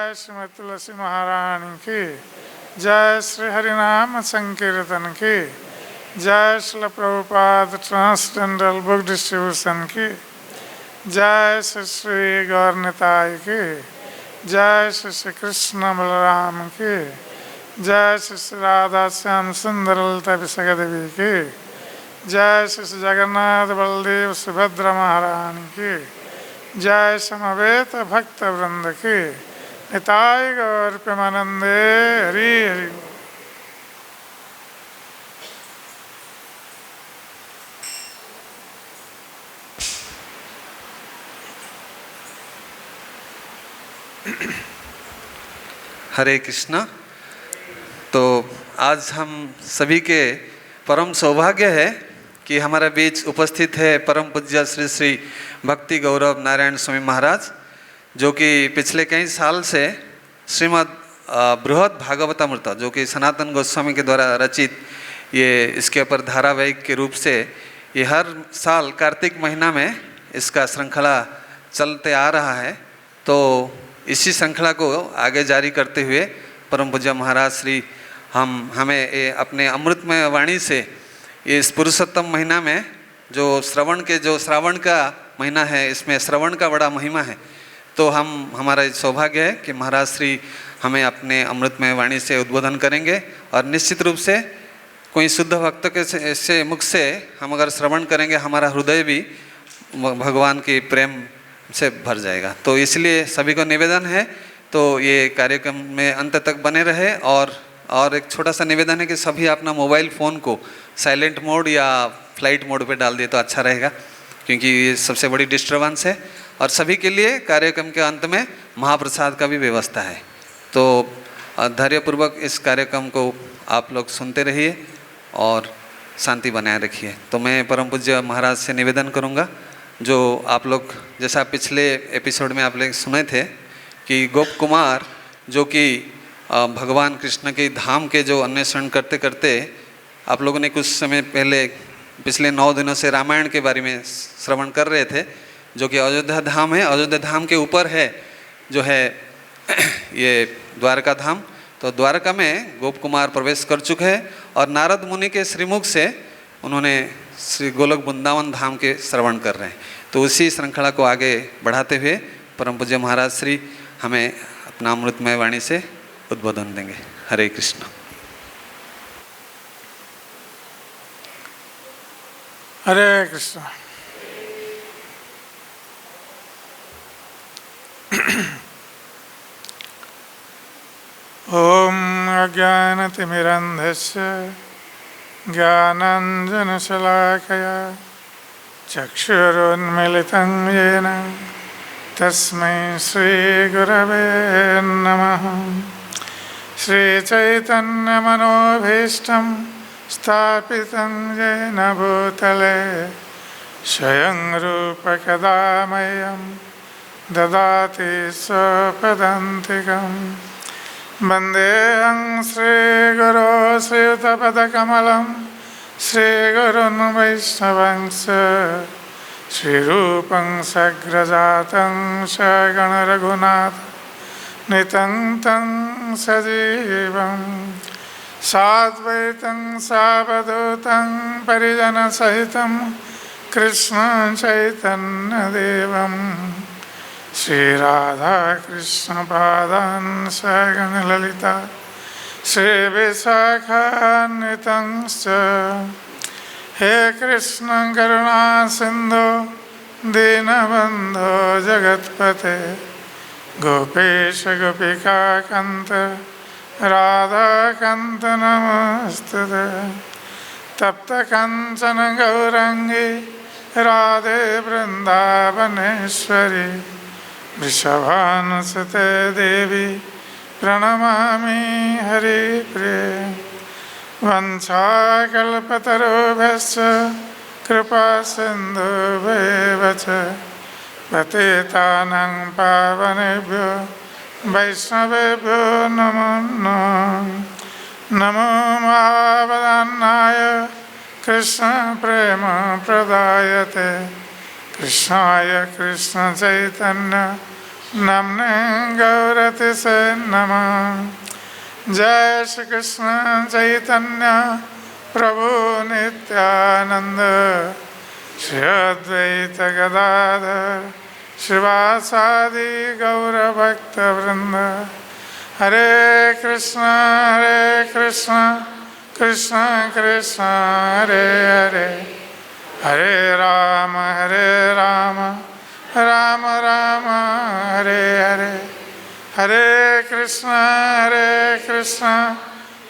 जय श्रीमती तुलसी महारानी की जय, श्री हरिनाम संकीर्तन की जय, श्रील प्रभुपाद ट्रांसजेंडरल बुक डिस्ट्रीब्यूशन की जय, श्री श्री गौर निताई की जय, श्री श्री कृष्ण बलराम की जय, श्री श्री राधा श्याम सुंदर ललिता विशाखा देवी की जय, श्री श्री जगन्नाथ बलदेव सुभद्रा महारानी की जय, समवेत भक्त वृंद की निताय गौर प्रेमानंदे हरि हरि। हरे कृष्णा। तो आज हम सभी के परम सौभाग्य है कि हमारे बीच उपस्थित है परम पूज्य श्री श्री भक्ति गौरव नारायण स्वामी महाराज, जो कि पिछले कई साल से श्रीमद् बृहद भागवतामृत, जो कि सनातन गोस्वामी के द्वारा रचित, ये इसके ऊपर धारावाहिक के रूप से ये हर साल कार्तिक महीना में इसका श्रृंखला चलते आ रहा है। तो इसी श्रृंखला को आगे जारी करते हुए परम पूज्य महाराज श्री हमें ये अपने अमृतमय वाणी से इस पुरुषोत्तम महीना में जो श्रावण का महीना है, इसमें श्रवण का बड़ा महिमा है। तो हमारा सौभाग्य है कि महाराज श्री हमें अपने अमृतमय वाणी से उद्बोधन करेंगे और निश्चित रूप से कोई शुद्ध भक्त के से मुख से हम अगर श्रवण करेंगे, हमारा हृदय भी भगवान के प्रेम से भर जाएगा। तो इसलिए सभी को निवेदन है, तो ये कार्यक्रम में अंत तक बने रहे। और एक छोटा सा निवेदन है कि सभी अपना मोबाइल फ़ोन को साइलेंट मोड या फ्लाइट मोड पे डाल दिए तो अच्छा रहेगा, क्योंकि ये सबसे बड़ी डिस्टर्बेंस है। और सभी के लिए कार्यक्रम के अंत में महाप्रसाद का भी व्यवस्था है। तो धैर्यपूर्वक इस कार्यक्रम को आप लोग सुनते रहिए और शांति बनाए रखिए। तो मैं परम पूज्य महाराज से निवेदन करूँगा, जो आप लोग जैसा पिछले एपिसोड में आप लोग सुने थे कि गोप कुमार जो कि भगवान कृष्ण के धाम के जो अन्वेषण करते करते आप लोगों ने कुछ समय पहले पिछले 9 दिनों से रामायण के बारे में श्रवण कर रहे थे, जो कि अयोध्या धाम है। अयोध्या धाम के ऊपर है जो है ये द्वारका धाम। तो द्वारका में गोप कुमार प्रवेश कर चुके हैं और नारद मुनि के श्रीमुख से उन्होंने श्री गोलोक वृंदावन धाम के श्रवण कर रहे हैं। तो उसी श्रृंखला को आगे बढ़ाते हुए परम पूज्य महाराज श्री हमें अपना अमृतमय वाणी से उद्बोधन देंगे। हरे कृष्ण। हरे कृष्ण। ओम अज्ञानतिमिरन्धस्य ज्ञानाञ्जनशलाकया चक्षुरुन्मीलितं येन तस्मै श्रीगुरवे नमः। श्रीचैतन्यमनोभीष्टं स्थापितं येन भूतले स्वयं रूपकदा मह्यं ददाति स्वपदान्तिकं। वन्देऽहं श्रीगुरो श्रीयुतपदकमलं श्रीगुरुन् वैष्णवंश श्रीरूपं सग्रजातं सगणरघुनाथ नितं तं सजीवं साद्वैतं सावधूतं परिजनसहितं कृष्णं चैतन्यदेवं श्रीराधाकृष्णपादान् सगणललिता श्रीविशाखान्वितंश्च। हे कृष्ण करुणा सिंधु दीनबंधो जगत्पते गोपेश गोपिका कांत राधाकांत नमस्तुते। तप्त कंचन गौरांगी राधे वृंदावनेश्वरी वृषभानुसुते देवी प्रणमामि हरिप्रिये। वंशाकल्पतरुभ्यश्च कृपासिन्धुभ्येव च पतितानां पावनेभ्यो वैष्णवेभ्यो नमो नमः। नमो महावदन्नाय कृष्णप्रेमप्रदायते कृष्णाय कृष्णचैतन्य नमने गौरतिसे नमः। जय श्री कृष्ण चैतन्य प्रभु नित्यानंद, श्री अद्वैत गदाधर श्रीवासादि गौरभक्तवृंद। हरे कृष्ण कृष्ण कृष्ण हरे हरे, हरे राम राम राम हरे हरे, हरे कृष्ण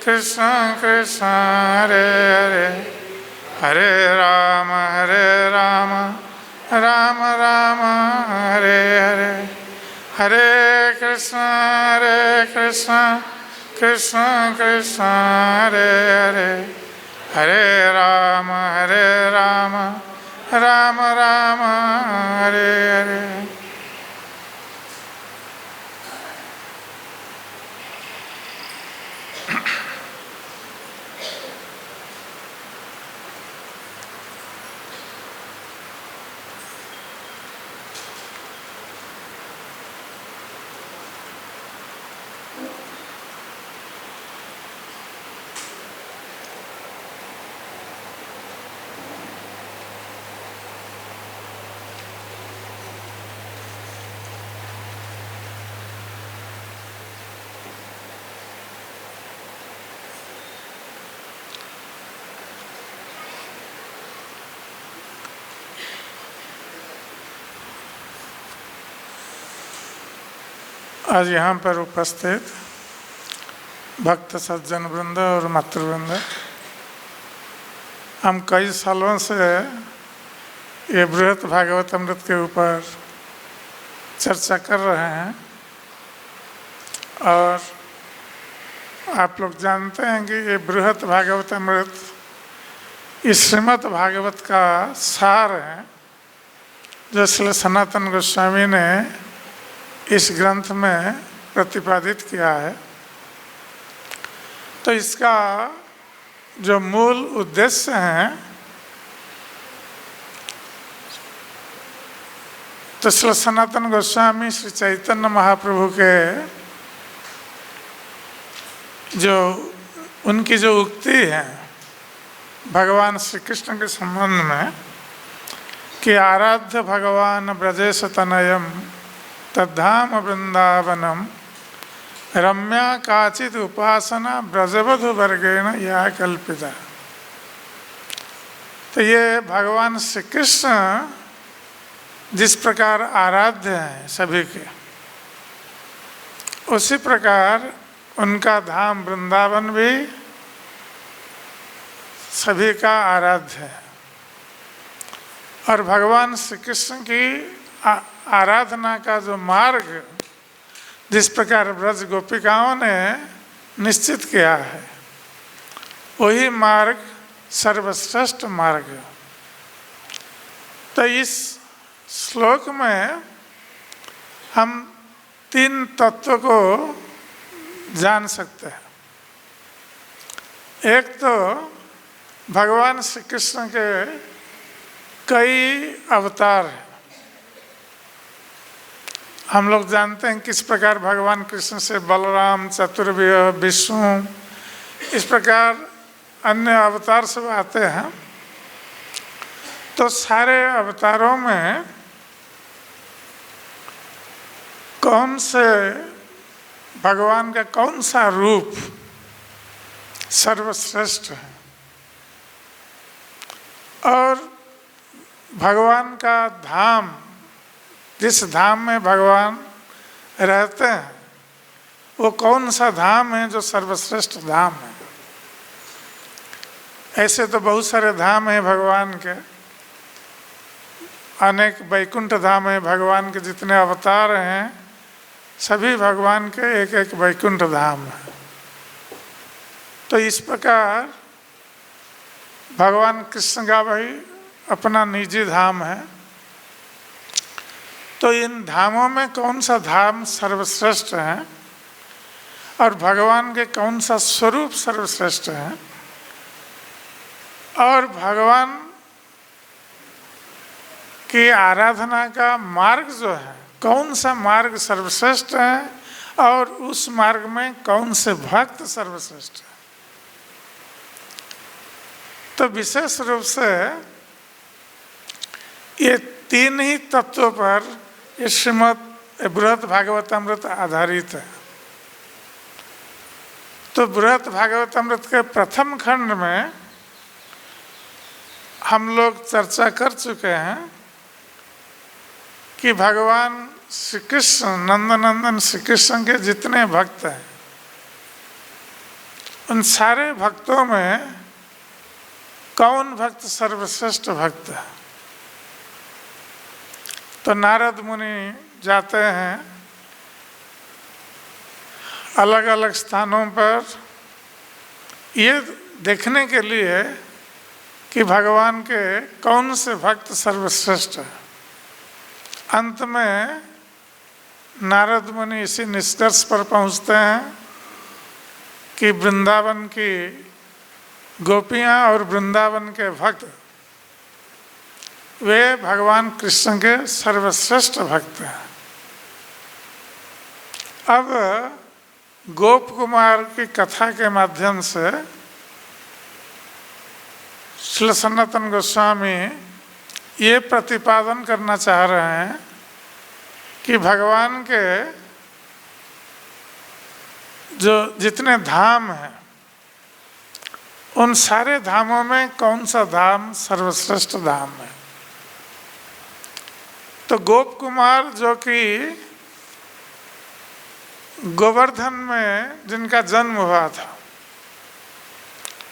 कृष्ण कृष्ण हरे हरे, हरे राम राम राम हरे हरे, हरे कृष्ण कृष्ण कृष्ण हरे हरे, हरे राम राम राम हरे हरे। आज यहाँ पर उपस्थित भक्त सज्जन वृंद और मातृवृंद, हम कई सालों से ये बृहत भागवत अमृत के ऊपर चर्चा कर रहे हैं और आप लोग जानते हैं कि ये बृहत भागवत अमृत इस श्रीमद् भागवत का सार है जो श्री सनातन गोस्वामी ने इस ग्रंथ में प्रतिपादित किया है। तो इसका जो मूल उद्देश्य है, तो श्री सनातन गोस्वामी श्री चैतन्य महाप्रभु के जो उनकी जो उक्ति है भगवान श्री कृष्ण के संबंध में कि आराध्य भगवान ब्रजेश तनयम तद्धाम वृंदावनम रम्या काचित उपासना ब्रजवधु वर्गेण या कल्पिता। तो ये भगवान श्री कृष्ण जिस प्रकार आराध्य हैं सभी के, उसी प्रकार उनका धाम वृंदावन भी सभी का आराध्य है। और भगवान श्री कृष्ण की आराधना का जो मार्ग जिस प्रकार ब्रज गोपिकाओं ने निश्चित किया है, वही मार्ग सर्वश्रेष्ठ मार्ग। तो इस श्लोक में हम तीन तत्व को जान सकते हैं। एक तो भगवान श्री कृष्ण के कई अवतार हैं। हम लोग जानते हैं किस प्रकार भगवान कृष्ण से बलराम, चतुर्व्यूह, विष्णु, इस प्रकार अन्य अवतार सब आते हैं। तो सारे अवतारों में कौन से भगवान का कौन सा रूप सर्वश्रेष्ठ है और भगवान का धाम, जिस धाम में भगवान रहते हैं, वो कौन सा धाम है जो सर्वश्रेष्ठ धाम है। ऐसे तो बहुत सारे धाम हैं भगवान के, अनेक वैकुंठ धाम है, भगवान के जितने अवतार हैं सभी भगवान के एक एक वैकुंठ धाम है। तो इस प्रकार भगवान कृष्ण का भाई अपना निजी धाम है। तो इन धामों में कौन सा धाम सर्वश्रेष्ठ है और भगवान के कौन सा स्वरूप सर्वश्रेष्ठ है और भगवान की आराधना का मार्ग जो है कौन सा मार्ग सर्वश्रेष्ठ है और उस मार्ग में कौन से भक्त सर्वश्रेष्ठ है। तो विशेष रूप से ये तीन ही तत्वों पर ये श्रीमद् बृहत् भागवतामृत आधारित है। तो बृहत् भागवतामृत के प्रथम खंड में हम लोग चर्चा कर चुके हैं कि भगवान श्री कृष्ण नंदनंदन श्री कृष्ण के जितने भक्त हैं उन सारे भक्तों में कौन भक्त सर्वश्रेष्ठ भक्त है। तो नारद मुनि जाते हैं अलग अलग स्थानों पर ये देखने के लिए कि भगवान के कौन से भक्त सर्वश्रेष्ठ है। अंत में नारद मुनि इसी निष्कर्ष पर पहुंचते हैं कि वृंदावन की गोपियां और वृंदावन के भक्त वे भगवान कृष्ण के सर्वश्रेष्ठ भक्त हैं। अब गोप कुमार की कथा के माध्यम से श्री सनातन गोस्वामी ये प्रतिपादन करना चाह रहे हैं कि भगवान के जो जितने धाम हैं उन सारे धामों में कौन सा धाम सर्वश्रेष्ठ धाम है। तो गोप कुमार जो कि गोवर्धन में जिनका जन्म हुआ था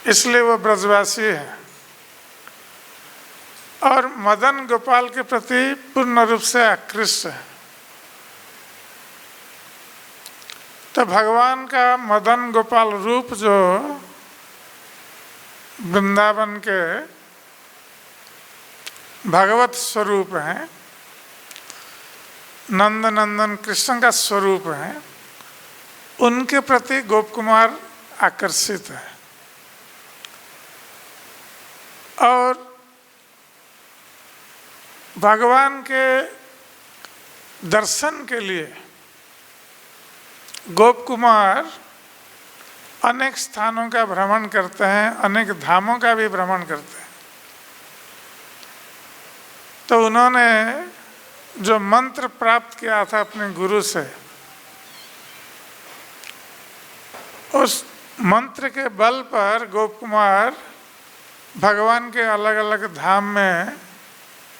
इसलिए वो ब्रजवासी है और मदन गोपाल के प्रति पूर्ण रूप से आकृष्ट है। तो भगवान का मदन गोपाल रूप जो वृंदावन के भगवत स्वरूप हैं, नंद नंदन कृष्ण का स्वरूप है, उनके प्रति गोप कुमार आकर्षित है। और भगवान के दर्शन के लिए गोप कुमार अनेक स्थानों का भ्रमण करते हैं, अनेक धामों का भी भ्रमण करते हैं। तो उन्होंने जो मंत्र प्राप्त किया था अपने गुरु से, उस मंत्र के बल पर गोप कुमार भगवान के अलग अलग धाम में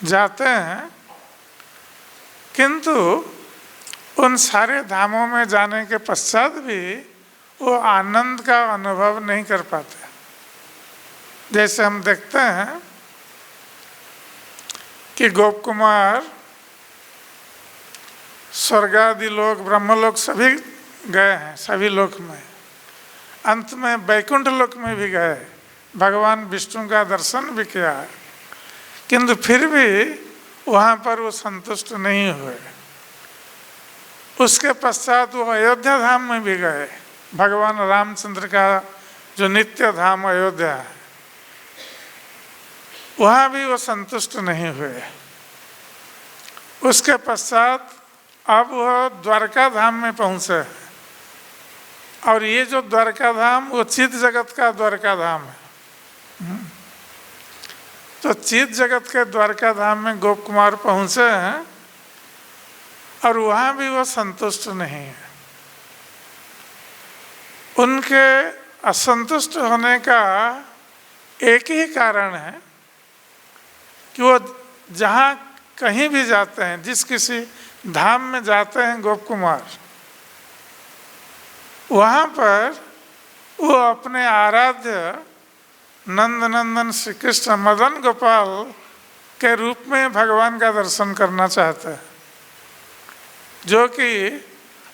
जाते हैं, किंतु उन सारे धामों में जाने के पश्चात भी वो आनंद का अनुभव नहीं कर पाते। जैसे हम देखते हैं कि गोप कुमार स्वर्गादि लोक ब्रह्मलोक सभी गए हैं, सभी लोक में, अंत में वैकुंठ लोक में भी गए, भगवान विष्णु का दर्शन भी किया है, किंतु फिर भी वहाँ पर वो संतुष्ट नहीं हुए। उसके पश्चात वो अयोध्या धाम में भी गए, भगवान रामचंद्र का जो नित्य धाम अयोध्या है, वहाँ भी वो संतुष्ट नहीं हुए। उसके पश्चात अब वह द्वारका धाम में पहुँचे और ये जो द्वारका धाम वो चित जगत का द्वारका धाम है। तो चित जगत के द्वारका धाम में गोप कुमार पहुँचे हैं और वहाँ भी वो संतुष्ट नहीं है। उनके असंतुष्ट होने का एक ही कारण है कि वो जहाँ कहीं भी जाते हैं, जिस किसी धाम में जाते हैं गोप कुमार, वहाँ पर वो अपने आराध्य नंद नंदन श्री कृष्ण मदन गोपाल के रूप में भगवान का दर्शन करना चाहते हैं, जो कि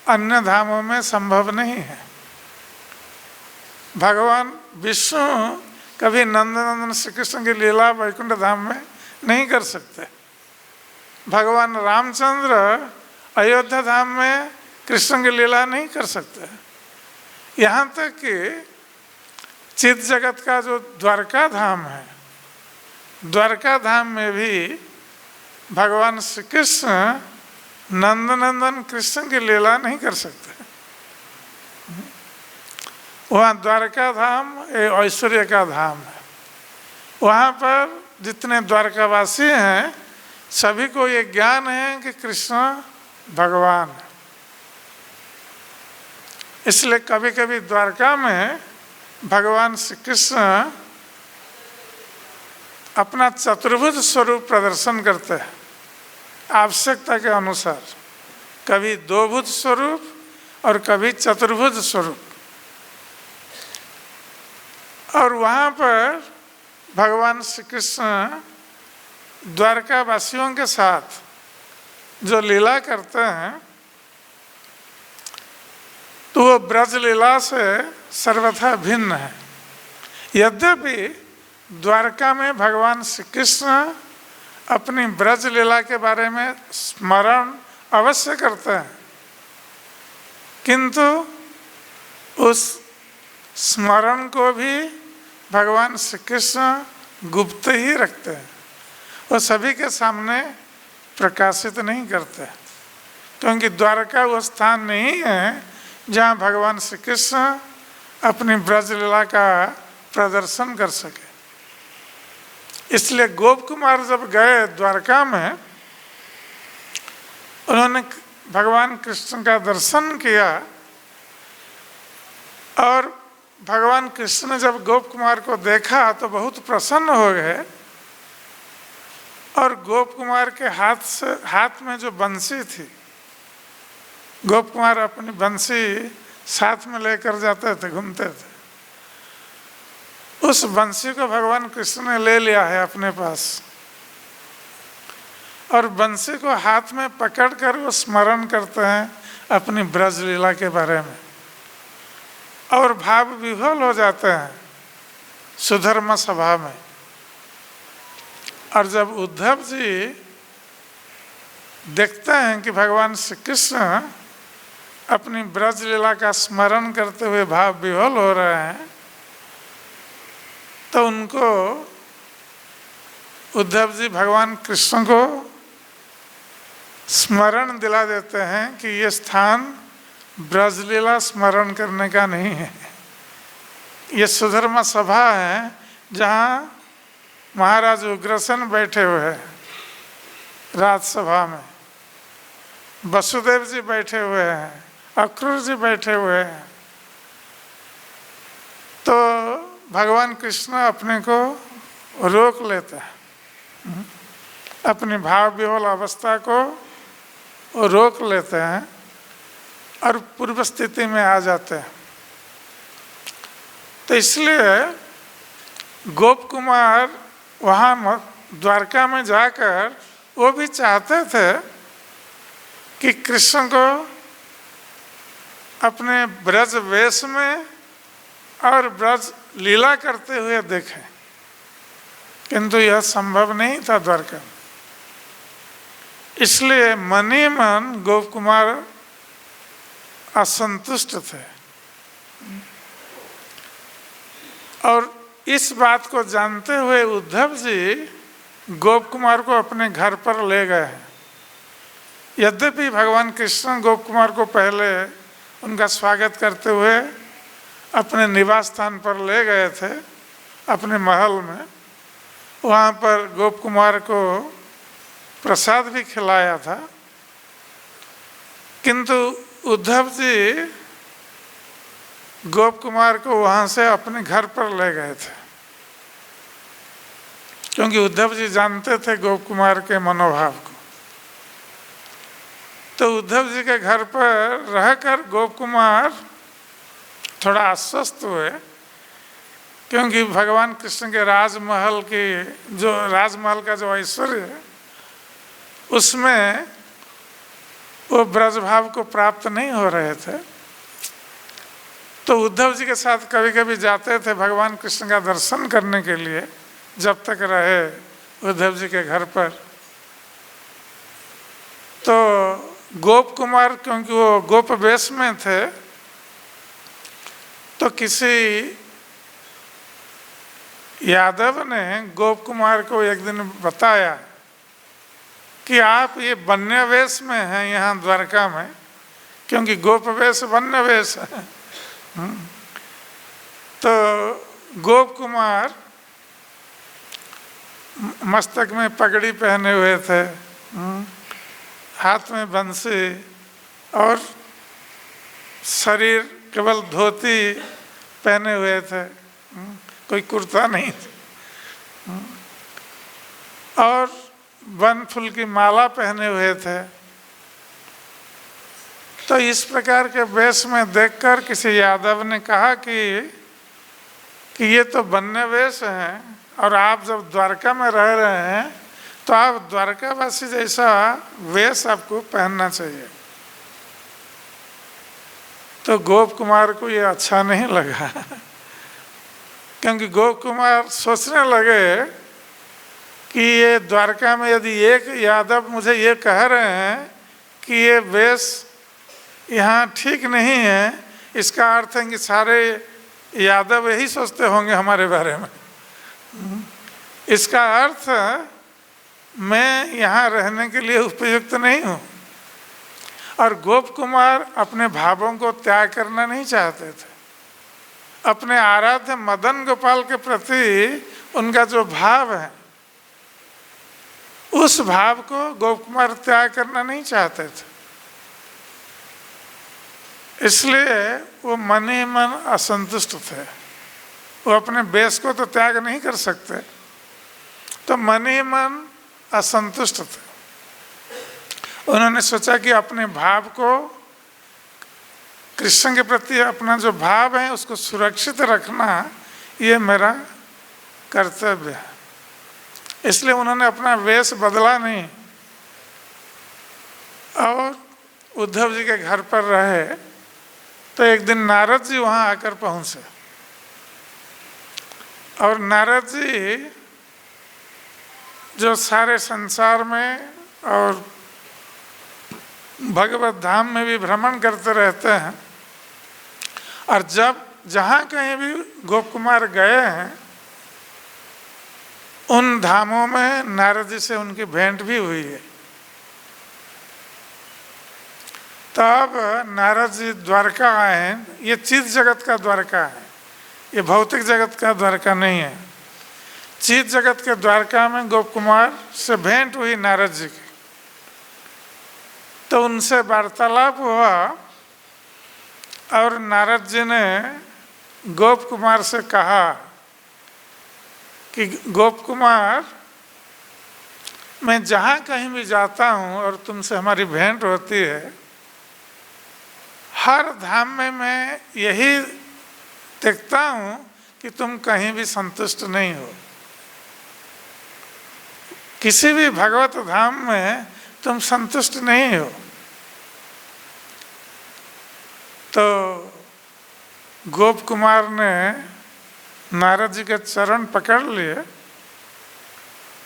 अन्य धामों में संभव नहीं है। भगवान विष्णु कभी नंद नंदन श्री कृष्ण की लीला वैकुंठ धाम में नहीं कर सकते। भगवान रामचंद्र अयोध्या धाम में कृष्ण की लीला नहीं कर सकते। यहाँ तक कि चित जगत का जो द्वारका धाम है, द्वारका धाम में भी भगवान श्री कृष्ण नंदनंदन कृष्ण की लीला नहीं कर सकते। वहाँ द्वारका धाम ऐश्वर्य का धाम है। वहाँ पर जितने द्वारकावासी हैं सभी को ये ज्ञान है कि कृष्ण भगवान है। इसलिए कभी कभी द्वारका में भगवान श्री कृष्ण अपना चतुर्भुज स्वरूप प्रदर्शन करते हैं आवश्यकता के अनुसार, कभी दो भुज स्वरूप और कभी चतुर्भुज स्वरूप। और वहाँ पर भगवान श्री कृष्ण द्वारका वासियों के साथ जो लीला करते हैं तो वो ब्रज लीला से सर्वथा भिन्न है। यद्यपि द्वारका में भगवान श्री कृष्ण अपनी ब्रज लीला के बारे में स्मरण अवश्य करते हैं, किंतु उस स्मरण को भी भगवान श्री कृष्ण गुप्त ही रखते हैं। वो सभी के सामने प्रकाशित नहीं करते, क्योंकि द्वारका वो स्थान नहीं है जहाँ भगवान श्री कृष्ण अपनी ब्रज लीला का प्रदर्शन कर सके। इसलिए गोप कुमार जब गए द्वारका में, उन्होंने भगवान कृष्ण का दर्शन किया और भगवान कृष्ण ने जब गोप कुमार को देखा तो बहुत प्रसन्न हो गए और गोप कुमार के हाथ में जो बंसी थी, गोप कुमार अपनी बंसी साथ में लेकर जाते थे, घूमते थे, उस बंसी को भगवान कृष्ण ने ले लिया है अपने पास और बंसी को हाथ में पकड़कर वो स्मरण करते हैं अपनी ब्रज लीला के बारे में और भाव विह्वल हो जाते हैं सुधर्म सभा में। और जब उद्धव जी देखते हैं कि भगवान श्री कृष्ण अपनी ब्रज लीला का स्मरण करते हुए भाव विह्वल हो रहे हैं, तो उनको उद्धव जी भगवान कृष्ण को स्मरण दिला देते हैं कि ये स्थान ब्रजलीला स्मरण करने का नहीं है, ये सुधर्मा सभा है जहाँ महाराज उग्रसेन बैठे हुए हैं राजसभा में, वसुदेव जी बैठे हुए हैं, अक्रूर जी बैठे हुए हैं। तो भगवान कृष्ण अपने को रोक लेते हैं, अपनी भाव विह्वल अवस्था को रोक लेते हैं और पूर्व स्थिति में आ जाते हैं। तो इसलिए गोप कुमार वहाँ द्वारका में जाकर वो भी चाहते थे कि कृष्ण को अपने ब्रज वेश में और ब्रज लीला करते हुए देखें, किंतु यह संभव नहीं था द्वारका में। इसलिए मन ही मन गोप कुमार असंतुष्ट थे और इस बात को जानते हुए उद्धव जी गोप कुमार को अपने घर पर ले गए हैं। यद्यपि भगवान कृष्ण गोप कुमार को पहले उनका स्वागत करते हुए अपने निवास स्थान पर ले गए थे, अपने महल में, वहाँ पर गोप कुमार को प्रसाद भी खिलाया था, किंतु उद्धव जी गोप कुमार को वहाँ से अपने घर पर ले गए थे, क्योंकि उद्धव जी जानते थे गोप कुमार के मनोभाव को। तो उद्धव जी के घर पर रहकर गोप कुमार थोड़ा आश्वस्त हुए, क्योंकि भगवान कृष्ण के राजमहल का जो ऐश्वर्य है उसमें वो ब्रजभाव को प्राप्त नहीं हो रहे थे। तो उद्धव जी के साथ कभी कभी जाते थे भगवान कृष्ण का दर्शन करने के लिए, जब तक रहे उद्धव जी के घर पर। तो गोप कुमार, क्योंकि वो गोप वेश में थे, तो किसी यादव ने गोप कुमार को एक दिन बताया कि आप ये वन्य वेश में हैं यहाँ द्वारका में, क्योंकि गोप वेश वन्य वेश है। तो गोप कुमार मस्तक में पगड़ी पहने हुए थे, हाथ में बंसी, और शरीर केवल धोती पहने हुए थे, कोई कुर्ता नहीं था, और वन फूल की माला पहने हुए थे। तो इस प्रकार के वेश में देखकर किसी यादव ने कहा कि ये तो वन्य वेश है, और आप जब द्वारका में रह रहे हैं तो आप द्वारकावासी जैसा वेश आपको पहनना चाहिए। तो गोप कुमार को ये अच्छा नहीं लगा, क्योंकि गोप कुमार सोचने लगे कि ये द्वारका में यदि एक यादव मुझे ये कह रहे हैं कि ये वेश यहाँ ठीक नहीं है, इसका अर्थ है कि सारे यादव यही सोचते होंगे हमारे बारे में। इसका अर्थ मैं यहाँ रहने के लिए उपयुक्त नहीं हूँ। और गोप कुमार अपने भावों को त्याग करना नहीं चाहते थे। अपने आराध्य मदन गोपाल के प्रति उनका जो भाव है, उस भाव को गोप कुमार त्याग करना नहीं चाहते थे। इसलिए वो मन ही मन असंतुष्ट थे। वो अपने बेस को तो त्याग नहीं कर सकते, तो मन ही मन असंतुष्ट थे। उन्होंने सोचा कि अपने भाव को, कृष्ण के प्रति अपना जो भाव है उसको सुरक्षित रखना ये मेरा कर्तव्य है। इसलिए उन्होंने अपना वेश बदला नहीं और उद्धव जी के घर पर रहे। तो एक दिन नारद जी वहाँ आकर पहुँचे, और नारद जी जो सारे संसार में और भगवत धाम में भी भ्रमण करते रहते हैं, और जब जहाँ कहीं भी गोप कुमार गए हैं उन धामों में नारद जी से उनकी भेंट भी हुई है। तब नारद जी द्वारका आए हैं। ये चित जगत का द्वारका है, ये भौतिक जगत का द्वारका नहीं है। चित जगत के द्वारका में गोप कुमार से भेंट हुई नारद जी की। तो उनसे वार्तालाप हुआ और नारद जी ने गोप कुमार से कहा कि गोप कुमार, मैं जहाँ कहीं भी जाता हूँ और तुमसे हमारी भेंट होती है, हर धाम में मैं यही देखता हूँ कि तुम कहीं भी संतुष्ट नहीं हो। किसी भी भगवत धाम में तुम संतुष्ट नहीं हो। तो गोप कुमार ने नारद जी के चरण पकड़ लिए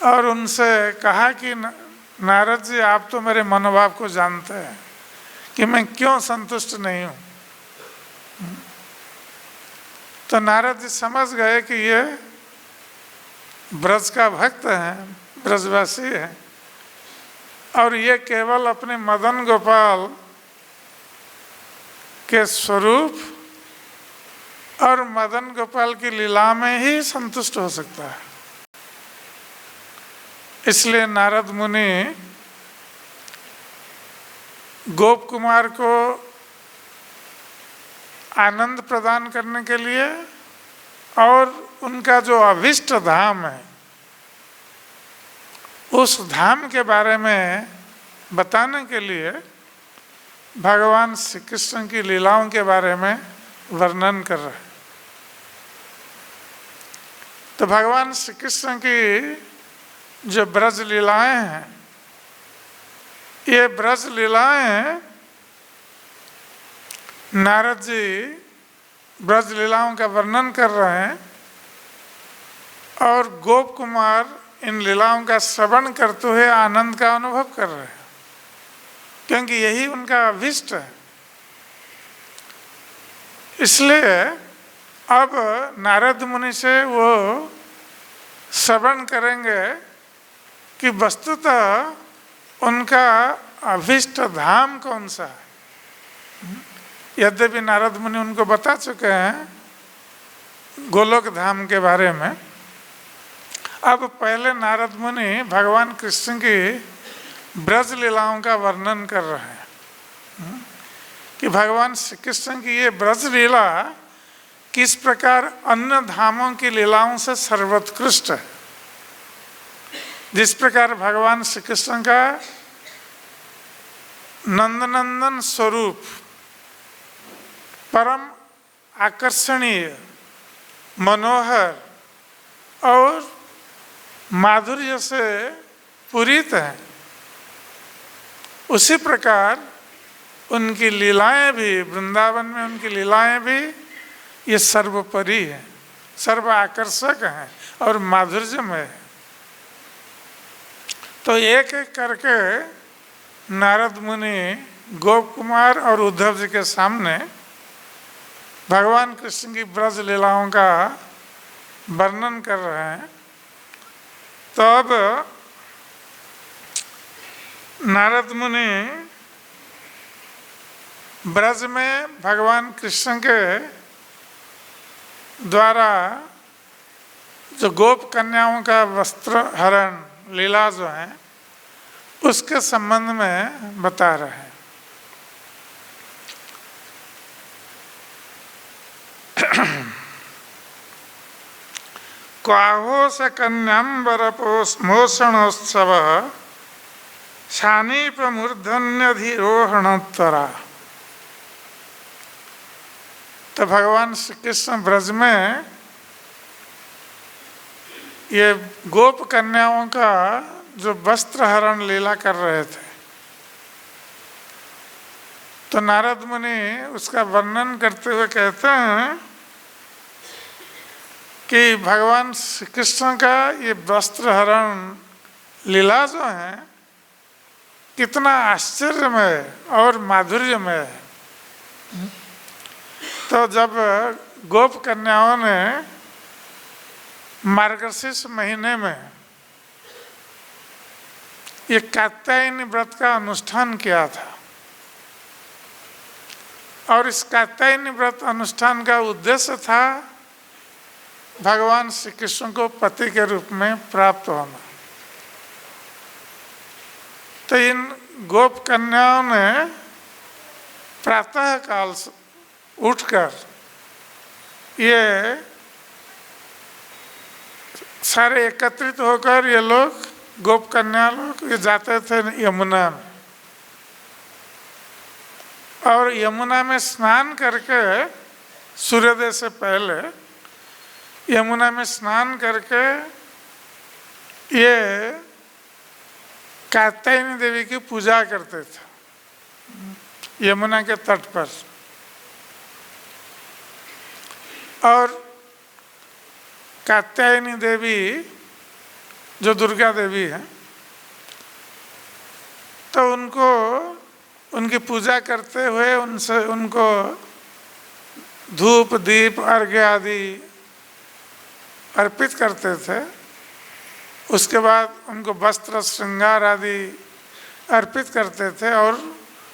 और उनसे कहा कि नारद जी, आप तो मेरे मनोभाव को जानते हैं कि मैं क्यों संतुष्ट नहीं हूँ। तो नारद जी समझ गए कि ये ब्रज का भक्त है, ब्रजवासी है, और ये केवल अपने मदन गोपाल के स्वरूप और मदन गोपाल की लीला में ही संतुष्ट हो सकता है। इसलिए नारद मुनि गोप कुमार को आनंद प्रदान करने के लिए और उनका जो अभिष्ट धाम है उस धाम के बारे में बताने के लिए भगवान श्री कृष्ण की लीलाओं के बारे में वर्णन कर रहे हैं। तो भगवान श्री कृष्ण की जो ब्रज लीलाएं हैं, ये ब्रज लीलाएं नारद जी ब्रज लीलाओं का वर्णन कर रहे हैं और गोप कुमार इन लीलाओं का श्रवण करते हुए आनंद का अनुभव कर रहे हैं, क्योंकि यही उनका अभिष्ट है। इसलिए अब नारद मुनि से वो श्रवण करेंगे कि वस्तुतः उनका अभिष्ट धाम कौन सा है। यद्यपि नारद मुनि उनको बता चुके हैं गोलोक धाम के बारे में, अब पहले नारद मुनि भगवान कृष्ण की ब्रज लीलाओं का वर्णन कर रहे हैं कि भगवान श्री कृष्ण की ये ब्रज लीला किस प्रकार अन्य धामों की लीलाओं से सर्वोत्कृष्ट है। जिस प्रकार भगवान श्री कृष्ण का नंदनंदन स्वरूप परम आकर्षणीय, मनोहर और माधुर्य से पूरित है, उसी प्रकार उनकी लीलाएं भी, वृंदावन में उनकी लीलाएं भी ये सर्वोपरि हैं, सर्व आकर्षक हैं और माधुर्यमय है। तो एक एक करके नारद मुनि गोप कुमार और उद्धव जी के सामने भगवान कृष्ण की ब्रज लीलाओं का वर्णन कर रहे हैं। तो अब नारद मुनि ब्रज में भगवान कृष्ण के द्वारा जो गोप कन्याओं का वस्त्र हरण लीला जो है उसके संबंध में बता रहे हैं। क्वाहो से कन्याम्बर मोषणोत्सव शानीप मूर्धन्यधिरोहणोत्तरा। तो भगवान श्री कृष्ण ब्रज में ये गोप कन्याओं का जो वस्त्र हरण लीला कर रहे थे, तो नारद मुनि उसका वर्णन करते हुए कहते हैं कि भगवान श्री कृष्ण का ये वस्त्र हरण लीला जो है कितना आश्चर्यमय और माधुर्यमय है। तो जब गोप कन्याओं ने मार्गशीर्ष महीने में ये कात्यायनी व्रत का अनुष्ठान किया था, और इस कात्यायनी व्रत अनुष्ठान का उद्देश्य था भगवान श्री कृष्ण को पति के रूप में प्राप्त होना। तो इन गोप कन्याओं ने प्रातः काल उठकर ये सारे एकत्रित होकर ये लोग गोप कन्या लोग ये जाते थे यमुना में, और यमुना में स्नान करके सूर्योदय से पहले यमुना में स्नान करके ये कात्यायनी देवी की पूजा करते थे यमुना के तट पर। और कात्यायनी देवी जो दुर्गा देवी है, तो उनको उनकी पूजा करते हुए उनसे उनको धूप दीप अर्घ्य आदि अर्पित करते थे। उसके बाद उनको वस्त्र श्रृंगार आदि अर्पित करते थे और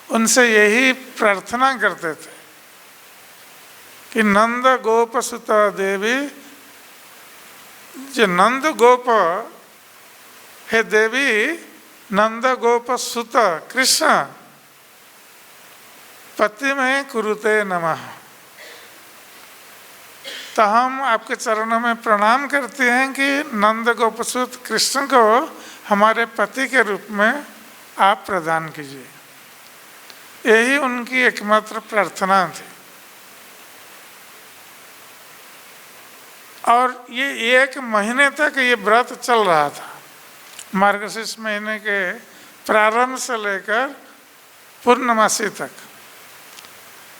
उनसे यही प्रार्थना करते थे कि नंद गोप सुत देवी, जो नंद गोप हे देवी, नंद गोप सुत कृष्ण पति में कुरुते नमः। तो हम आपके चरणों में प्रणाम करते हैं कि नंद गोपसुत कृष्ण को हमारे पति के रूप में आप प्रदान कीजिए। यही उनकी एकमात्र प्रार्थना थी। और ये 1 महीने तक ये व्रत चल रहा था, मार्गशीर्ष महीने के प्रारंभ से लेकर पूर्णमासी तक।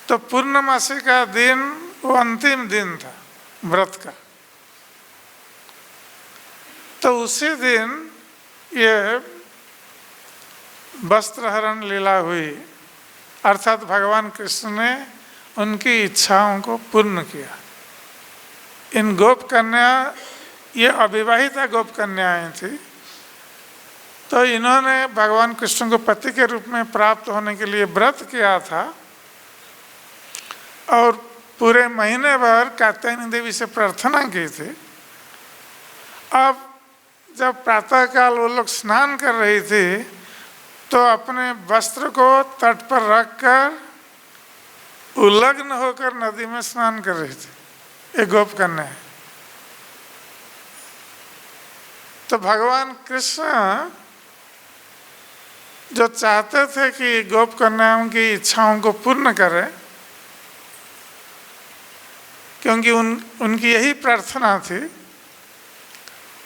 तो पूर्णमासी का दिन वो अंतिम दिन था व्रत का। तो उसी दिन ये वस्त्र हरण लीला हुई, अर्थात भगवान कृष्ण ने उनकी इच्छाओं को पूर्ण किया। इन गोप कन्या, ये अविवाहिता गोप कन्याएं थी, तो इन्होंने भगवान कृष्ण को पति के रूप में प्राप्त होने के लिए व्रत किया था और पूरे महीने भर कात्यायनी देवी से प्रार्थना की थी। अब जब प्रातःकाल वो लोग स्नान कर रही थी तो अपने वस्त्र को तट पर रखकर उलग्न होकर नदी में स्नान कर रही थी, एक गोप कन्या। तो भगवान कृष्ण जो चाहते थे कि गोप कन्याओं की इच्छाओं को पूर्ण करें, क्योंकि उनकी यही प्रार्थना थी,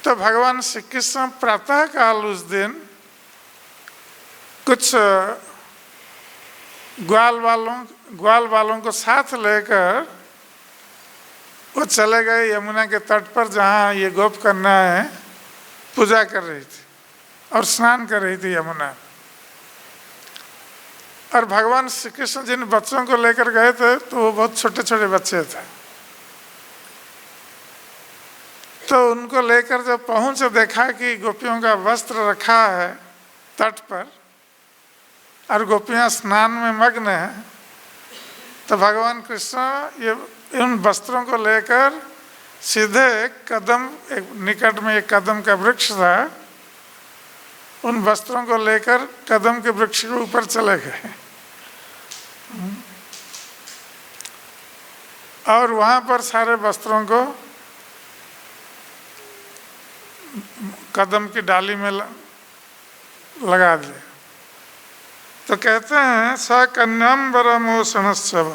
तो भगवान श्री कृष्ण प्रातःकाल उस दिन कुछ ग्वाल वालों को साथ लेकर वो चले गए यमुना के तट पर, जहाँ ये गोप कन्याएं पूजा कर रही थी और स्नान कर रही थी यमुना। और भगवान श्री कृष्ण जिन बच्चों को लेकर गए थे तो वो बहुत छोटे छोटे बच्चे थे। तो उनको लेकर जब पहुंचे, देखा कि गोपियों का वस्त्र रखा है तट पर और गोपियां स्नान में मग्न हैं, तो भगवान कृष्ण ये इन वस्त्रों को लेकर सीधे एक निकट में एक कदम का वृक्ष था, उन वस्त्रों को लेकर कदम के वृक्ष के ऊपर चले गए और वहां पर सारे वस्त्रों को कदम की डाली में लगा दिया। तो कहते हैं स कन्याम्बरमोषणस्व।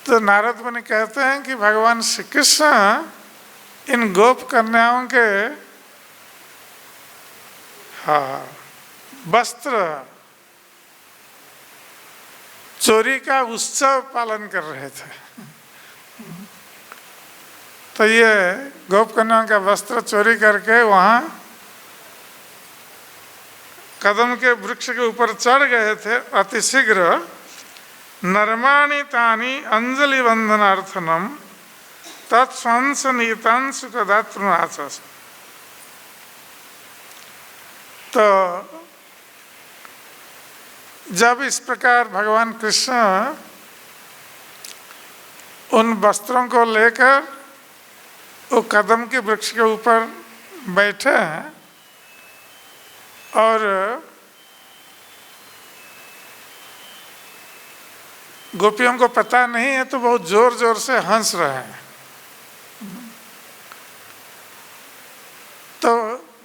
तो नारद मुनि कहते हैं कि भगवान श्री कृष्ण इन गोप कन्याओं के वस्त्र चोरी का उत्सव पालन कर रहे थे। तो ये गोप कन्याओं का वस्त्र चोरी करके वहाँ कदम के वृक्ष के ऊपर चढ़ गए थे। अतिशीघ्र नर्माणि तानि अंजलि वंदनार्थनम तत्स्वंस नीतान सुखदातृनाचस। तो जब इस प्रकार भगवान कृष्ण उन वस्त्रों को लेकर वो कदम के वृक्ष के ऊपर बैठे हैं और गोपियों को पता नहीं है तो बहुत जोर जोर से हंस रहे हैं। तो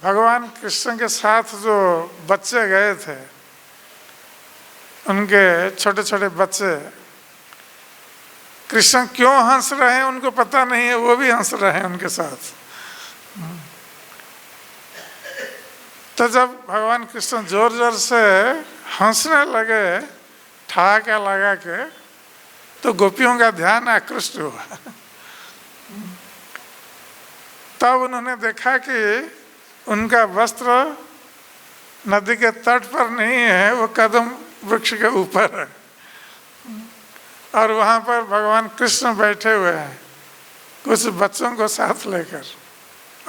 भगवान कृष्ण के साथ जो बच्चे गए थे, उनके छोटे छोटे बच्चे कृष्ण क्यों हंस रहे हैं उनको पता नहीं है, वो भी हंस रहे हैं उनके साथ। तो जब भगवान कृष्ण जोर जोर से हंसने लगे ठहाका लगा के, तो गोपियों का ध्यान आकृष्ट हुआ। तब उन्होंने देखा कि उनका वस्त्र नदी के तट पर नहीं है, वो कदम वृक्ष के ऊपर है और वहाँ पर भगवान कृष्ण बैठे हुए हैं कुछ बच्चों को साथ लेकर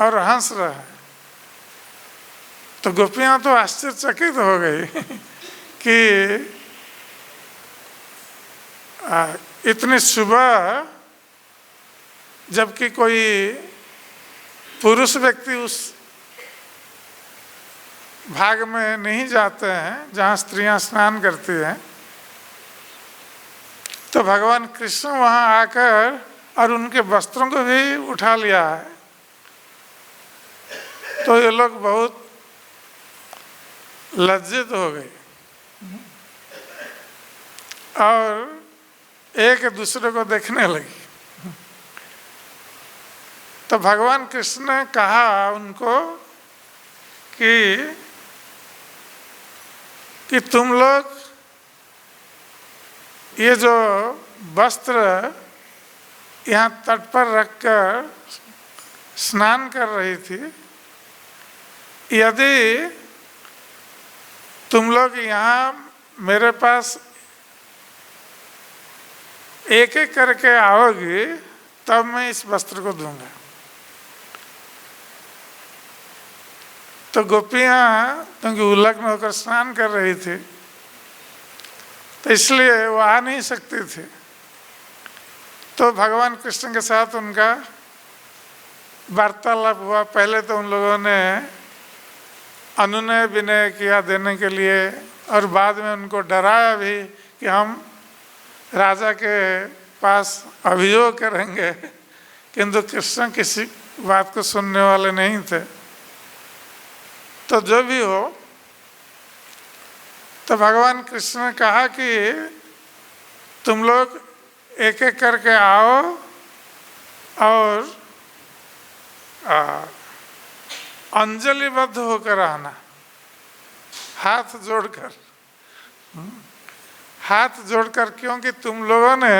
और हंस रहे हैं। तो गोपियाँ तो आश्चर्यचकित हो गई कि इतनी सुबह जबकि कोई पुरुष व्यक्ति उस भाग में नहीं जाते हैं जहाँ स्त्रियां स्नान करती हैं, तो भगवान कृष्ण वहाँ आकर और उनके वस्त्रों को भी उठा लिया है। तो ये लोग बहुत लज्जित हो गए और एक दूसरे को देखने लगी। तो भगवान कृष्ण ने कहा उनको कि तुम लोग ये जो वस्त्र यहाँ तट पर रखकर स्नान कर रही थी, यदि तुम लोग यहाँ मेरे पास एक एक करके आओगी तब मैं इस वस्त्र को दूंगा। तो गोपियाँ क्योंकि उलग्न होकर स्नान कर रही थी तो इसलिए वो आ नहीं सकती थी। तो भगवान कृष्ण के साथ उनका वार्तालाप हुआ। पहले तो उन लोगों ने अनुनय विनय किया देने के लिए और बाद में उनको डराया भी कि हम राजा के पास अभियोग करेंगे, किंतु कृष्ण किसी बात को सुनने वाले नहीं थे। तो जो भी हो, तो भगवान कृष्ण ने कहा कि तुम लोग एक एक करके आओ और अंजलिबद्ध होकर आना, हाथ जोड़कर। हाथ जोड़कर, क्योंकि तुम लोगों ने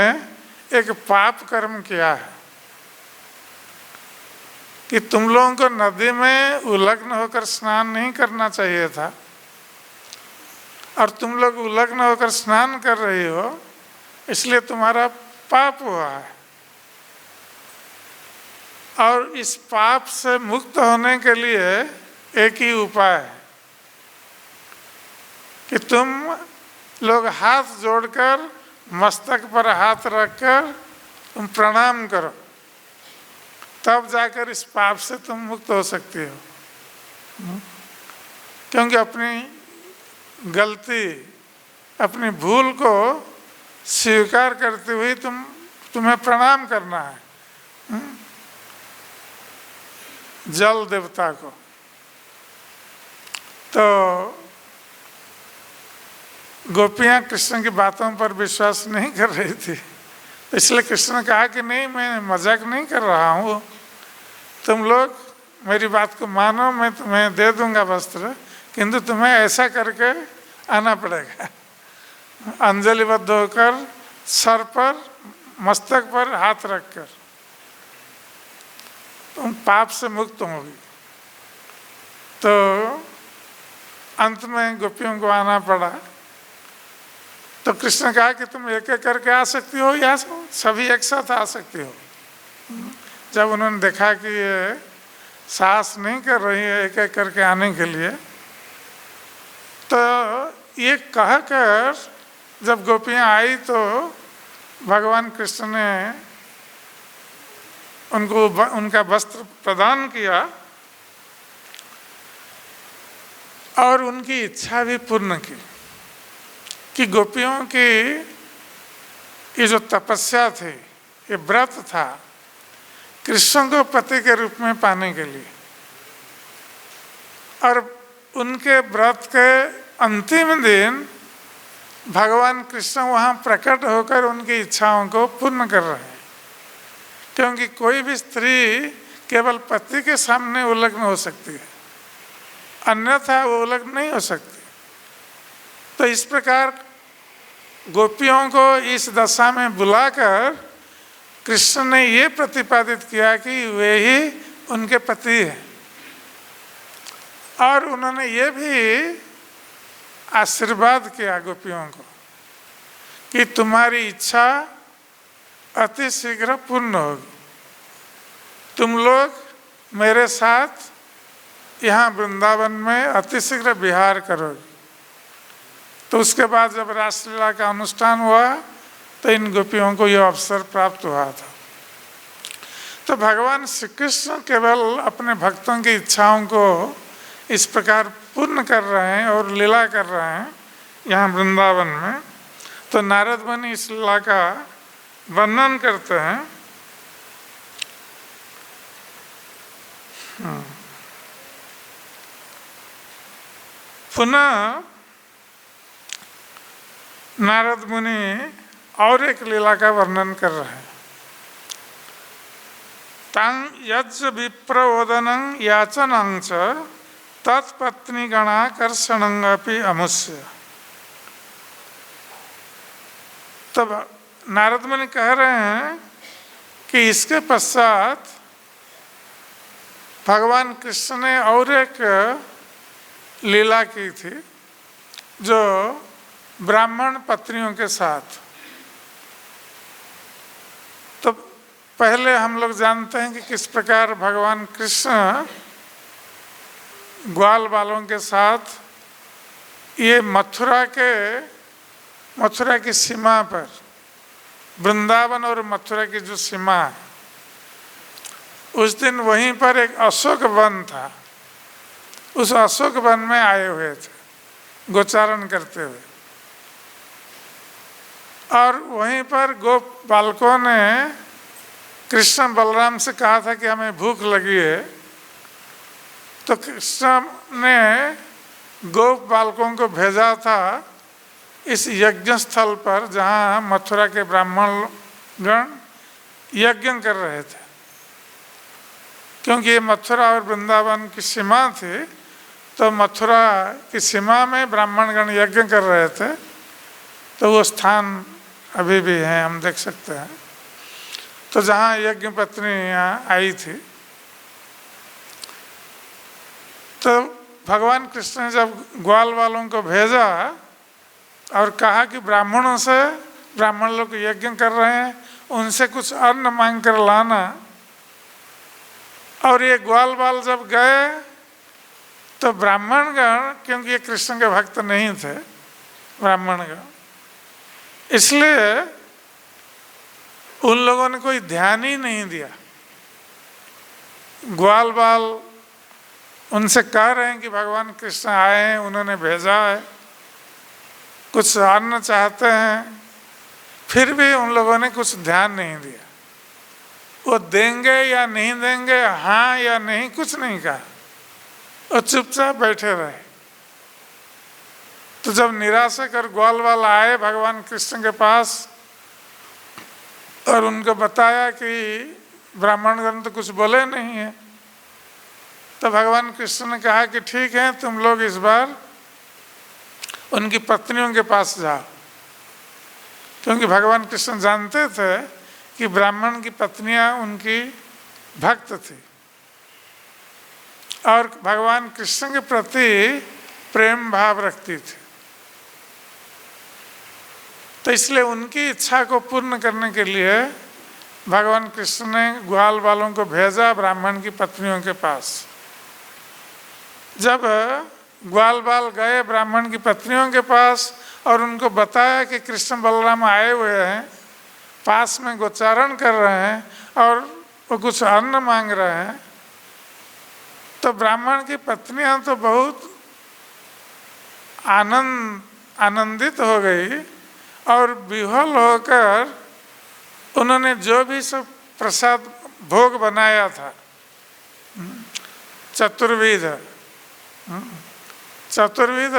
एक पाप कर्म किया है कि तुम लोगों को नदी में उलग्न होकर स्नान नहीं करना चाहिए था और तुम लोग उलग्न होकर स्नान कर रही हो, इसलिए तुम्हारा पाप हुआ है। और इस पाप से मुक्त होने के लिए एक ही उपाय है कि तुम लोग हाथ जोड़कर मस्तक पर हाथ रखकर तुम प्रणाम करो, तब जाकर इस पाप से तुम मुक्त हो सकती हो। क्योंकि अपनी गलती, अपनी भूल को स्वीकार करते हुए तुम्हें प्रणाम करना है जल देवता को। तो गोपियाँ कृष्ण की बातों पर विश्वास नहीं कर रही थी, इसलिए कृष्ण ने कहा कि नहीं, मैं मजाक नहीं कर रहा हूँ, तुम लोग मेरी बात को मानो, मैं तुम्हें दे दूंगा वस्त्र, किंतु तुम्हें ऐसा करके आना पड़ेगा, अंजलिबद्ध होकर सर पर मस्तक पर हाथ रखकर, तुम पाप से मुक्त होगी। तो अंत में गोपियों को आना पड़ा। तो कृष्ण कहा कि तुम एक एक करके आ सकती हो या सभी एक साथ आ सकती हो। जब उन्होंने देखा कि ये साहस नहीं कर रही है एक एक करके आने के लिए, तो ये कहकर जब गोपियाँ आई तो भगवान कृष्ण ने उनको उनका वस्त्र प्रदान किया और उनकी इच्छा भी पूर्ण की कि गोपियों की ये जो तपस्या थी, ये व्रत था कृष्ण को पति के रूप में पाने के लिए, और उनके व्रत के अंतिम दिन भगवान कृष्ण वहाँ प्रकट होकर उनकी इच्छाओं को पूर्ण कर रहे हैं। क्योंकि कोई भी स्त्री केवल पति के सामने उलग्न हो सकती है, अन्यथा वो उलग्न नहीं हो सकती। तो इस प्रकार गोपियों को इस दशा में बुलाकर कृष्ण ने ये प्रतिपादित किया कि वे ही उनके पति हैं, और उन्होंने ये भी आशीर्वाद किया गोपियों को कि तुम्हारी इच्छा अति शीघ्र पूर्ण होगी, तुम लोग मेरे साथ यहाँ वृंदावन में अति शीघ्र विहार करोगे। तो उसके बाद जब रासलीला का अनुष्ठान हुआ तो इन गोपियों को यह अवसर प्राप्त हुआ था। तो भगवान श्री कृष्ण केवल अपने भक्तों की इच्छाओं को इस प्रकार पूर्ण कर रहे हैं और लीला कर रहे हैं यहाँ वृंदावन में। तो नारद मुनि इस लीला का वर्णन करते हैं। पुनः नारद मुनि और एक लीला का वर्णन कर रहे हैं। तंग यज्ञ विप्रओदनं याचनं च तत्पत्नी गणाकर्षणंगपि अमुष्य। तब नारद मुनि कह रहे हैं कि इसके पश्चात भगवान कृष्ण ने और एक लीला की थी जो ब्राह्मण पत्नियों के साथ। तो पहले हम लोग जानते हैं कि किस प्रकार भगवान कृष्ण ग्वाल बालों के साथ ये मथुरा की सीमा पर, वृंदावन और मथुरा की जो सीमा है, उस दिन वहीं पर एक अशोक वन था। उस अशोक वन में आए हुए थे गोचारण करते हुए, और वहीं पर गोप बालकों ने कृष्ण बलराम से कहा था कि हमें भूख लगी है। तो कृष्ण ने गोप बालकों को भेजा था इस यज्ञ स्थल पर जहाँ मथुरा के ब्राह्मण गण यज्ञ कर रहे थे, क्योंकि ये मथुरा और वृंदावन की सीमा थी। तो मथुरा की सीमा में ब्राह्मण गण यज्ञ कर रहे थे, तो वो स्थान अभी भी है, हम देख सकते हैं। तो जहाँ यज्ञ पत्नी यहाँ आई थी, तो भगवान कृष्ण ने जब ग्वाल वालों को भेजा और कहा कि ब्राह्मण लोग यज्ञ कर रहे हैं, उनसे कुछ अन्न मांग कर लाना। और ये ग्वाल बाल जब गए तो ब्राह्मणगण, क्योंकि ये कृष्ण के भक्त नहीं थे ब्राह्मणगण, इसलिए उन लोगों ने कोई ध्यान ही नहीं दिया। ग्वाल बाल उनसे कह रहे हैं कि भगवान कृष्ण आए हैं, उन्होंने भेजा है, कुछ अन्न चाहते हैं, फिर भी उन लोगों ने कुछ ध्यान नहीं दिया। वो देंगे या नहीं देंगे, हाँ या नहीं, कुछ नहीं कहा, और चुपचाप बैठे रहे। तो जब निराश कर ग्वाल वाल आए भगवान कृष्ण के पास और उनको बताया कि ब्राह्मणगण तो कुछ बोले नहीं है, तो भगवान कृष्ण ने कहा कि ठीक है, तुम लोग इस बार उनकी पत्नियों के पास जाओ, क्योंकि भगवान कृष्ण जानते थे कि ब्राह्मण की पत्नियां उनकी भक्त थी और भगवान कृष्ण के प्रति प्रेम भाव रखती थी। तो इसलिए उनकी इच्छा को पूर्ण करने के लिए भगवान कृष्ण ने ग्वाल वालों को भेजा ब्राह्मण की पत्नियों के पास। जब ग्वाल बाल गए ब्राह्मण की पत्नियों के पास और उनको बताया कि कृष्ण बलराम आए हुए हैं, पास में गोचारण कर रहे हैं और वो कुछ अन्न मांग रहे हैं, तो ब्राह्मण की पत्नियां तो बहुत आनंदित हो गई और विह्वल होकर उन्होंने जो भी सब प्रसाद भोग बनाया था, चतुर्विध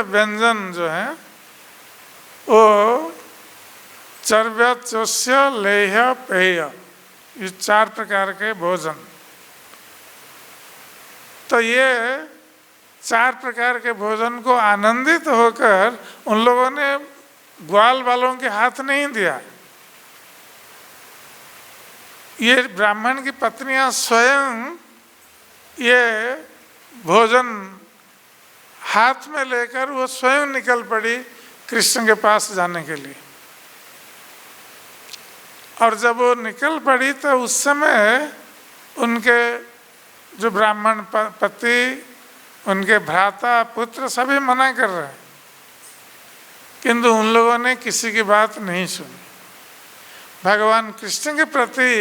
व्यंजन जो है, वो चर्व्य, चोष्य, लेह्य, पेय, ये 4 प्रकार के भोजन। तो ये 4 प्रकार के भोजन को आनंदित होकर उन लोगों ने ग्वाल वालों के हाथ नहीं दिया। ये ब्राह्मण की पत्नियां स्वयं ये भोजन हाथ में लेकर वो स्वयं निकल पड़ी कृष्ण के पास जाने के लिए। और जब वो निकल पड़ी तो उस समय उनके जो ब्राह्मण पति, उनके भ्राता, पुत्र सभी मना कर रहे हैं, किंतु उन लोगों ने किसी की बात नहीं सुनी। भगवान कृष्ण के प्रति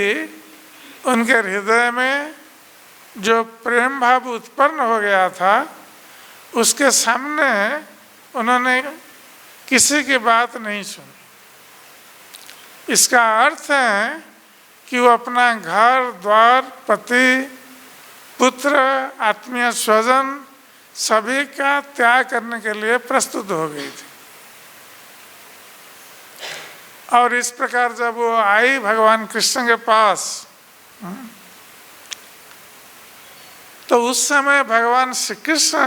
उनके हृदय में जो प्रेम भाव उत्पन्न हो गया था, उसके सामने उन्होंने किसी की बात नहीं सुनी। इसका अर्थ है कि वो अपना घर द्वार, पति, पुत्र, आत्मीय स्वजन सभी का त्याग करने के लिए प्रस्तुत हो गई थी। और इस प्रकार जब वो आई भगवान कृष्ण के पास, तो उस समय भगवान श्री कृष्ण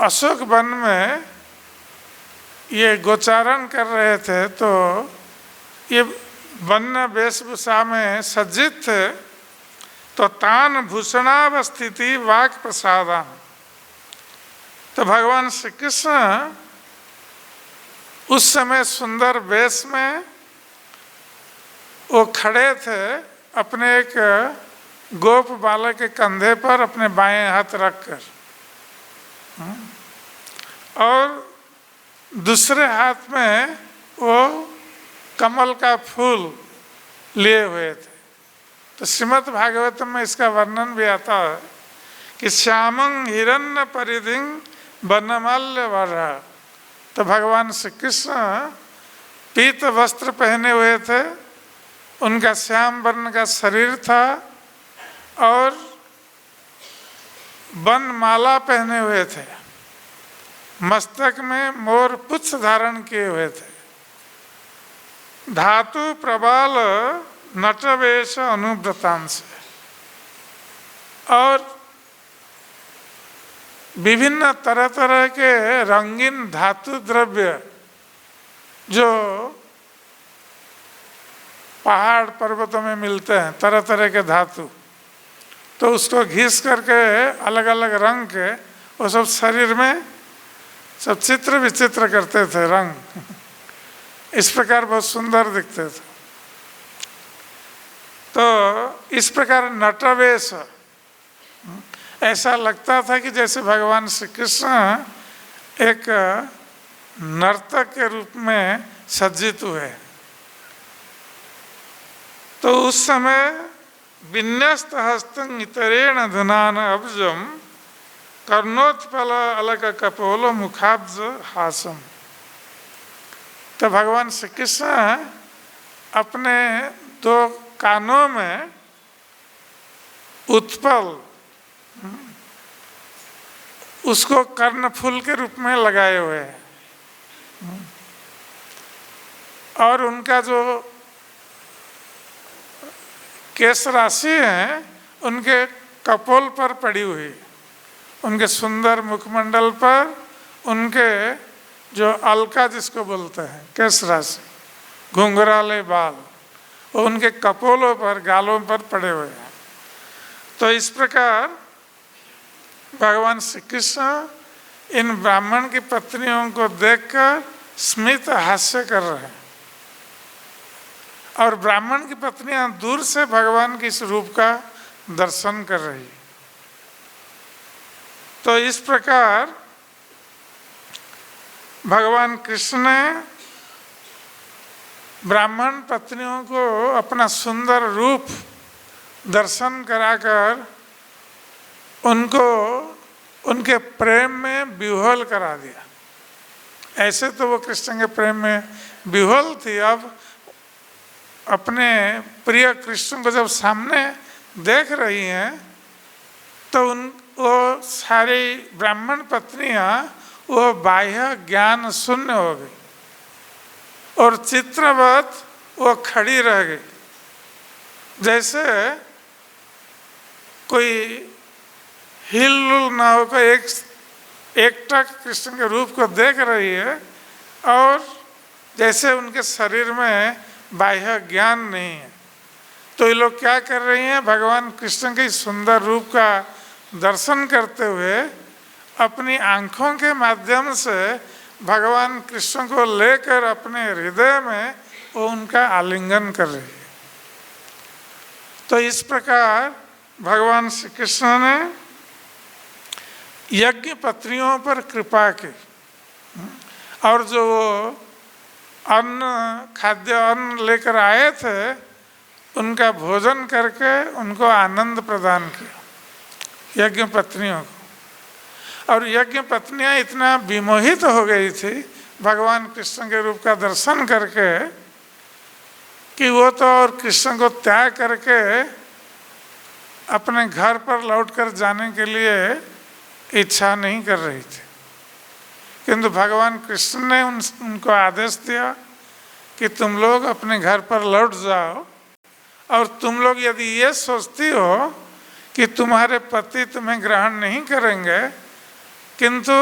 अशोक वन में ये गोचारण कर रहे थे। तो ये वन्य वेशभूषा में सज्जित थे। तो तान भूषणावस्थिति वाक् प्रसादान, तो भगवान श्री कृष्ण उस समय सुंदर वेश में वो खड़े थे अपने एक गोप बालक के कंधे पर अपने बाएं हाथ रखकर और दूसरे हाथ में वो कमल का फूल लिए हुए थे। तो श्रीमद् भागवतम में इसका वर्णन भी आता है कि श्यामं हिरण्य परिधिं वनमाल्य वरा। तो भगवान श्री कृष्ण पीत वस्त्र पहने हुए थे, उनका श्याम वर्ण का शरीर था और वनमाला पहने हुए थे, मस्तक में मोर पुच्छ धारण किए हुए थे, धातु प्रबाल नटवेश अनुव्रतांश, और विभिन्न तरह तरह के रंगीन धातु द्रव्य जो पहाड़ पर्वतों में मिलते हैं, तरह तरह के धातु, तो उसको घिस करके अलग अलग रंग के वो सब शरीर में सब चित्र विचित्र करते थे रंग। इस प्रकार बहुत सुंदर दिखते थे। तो इस प्रकार नटवेश, ऐसा लगता था कि जैसे भगवान श्री कृष्ण एक नर्तक के रूप में सज्जित हुए। तो उस समय विन्यस्त हस्तं इतरेण धुनान अब्जम कर्णोत्पल अलक कपोल मुखाब्ज हासम। तो भगवान श्री कृष्ण अपने दो कानों में उत्पल, उसको कर्णफूल के रूप में लगाए हुए हैं, और उनका जो केश राशि है उनके कपोल पर पड़ी हुई, उनके सुंदर मुखमंडल पर उनके जो अलका जिसको बोलते हैं केश राशि, घुंघराले बाल, वो उनके कपोलों पर, गालों पर पड़े हुए हैं। तो इस प्रकार भगवान श्री कृष्ण इन ब्राह्मण की पत्नियों को देखकर स्मित हास्य कर रहे हैं, और ब्राह्मण की पत्नियां दूर से भगवान के इस रूप का दर्शन कर रही है। तो इस प्रकार भगवान कृष्ण ने ब्राह्मण पत्नियों को अपना सुंदर रूप दर्शन कराकर उनको उनके प्रेम में विह्वल करा दिया। ऐसे तो वो कृष्ण के प्रेम में विह्वल थी, अब अपने प्रिय कृष्ण को जब सामने देख रही हैं तो वो सारी ब्राह्मण पत्नियां वो बाह्य ज्ञान शून्य हो गई और चित्रवत वो खड़ी रह गई, जैसे कोई हिल ना होकर एकटक कृष्ण के रूप को देख रही है, और जैसे उनके शरीर में बाह्य ज्ञान नहीं है। तो ये लोग क्या कर रही हैं, भगवान कृष्ण के सुंदर रूप का दर्शन करते हुए अपनी आँखों के माध्यम से भगवान कृष्ण को लेकर अपने हृदय में वो उनका आलिंगन कर रही है। तो इस प्रकार भगवान श्री कृष्ण ने यज्ञ पत्नियों पर कृपा की, और जो वो अन्न, खाद्य अन्न लेकर आए थे उनका भोजन करके उनको आनंद प्रदान किया यज्ञ पत्नियों को। और यज्ञ पत्नियां इतना विमोहित हो गई थी भगवान कृष्ण के रूप का दर्शन करके कि वो तो और कृष्ण को त्याग करके अपने घर पर लौटकर जाने के लिए इच्छा नहीं कर रही थी, किंतु भगवान कृष्ण ने उनको आदेश दिया कि तुम लोग अपने घर पर लौट जाओ, और तुम लोग यदि ये सोचती हो कि तुम्हारे पति तुम्हें ग्रहण नहीं करेंगे, किंतु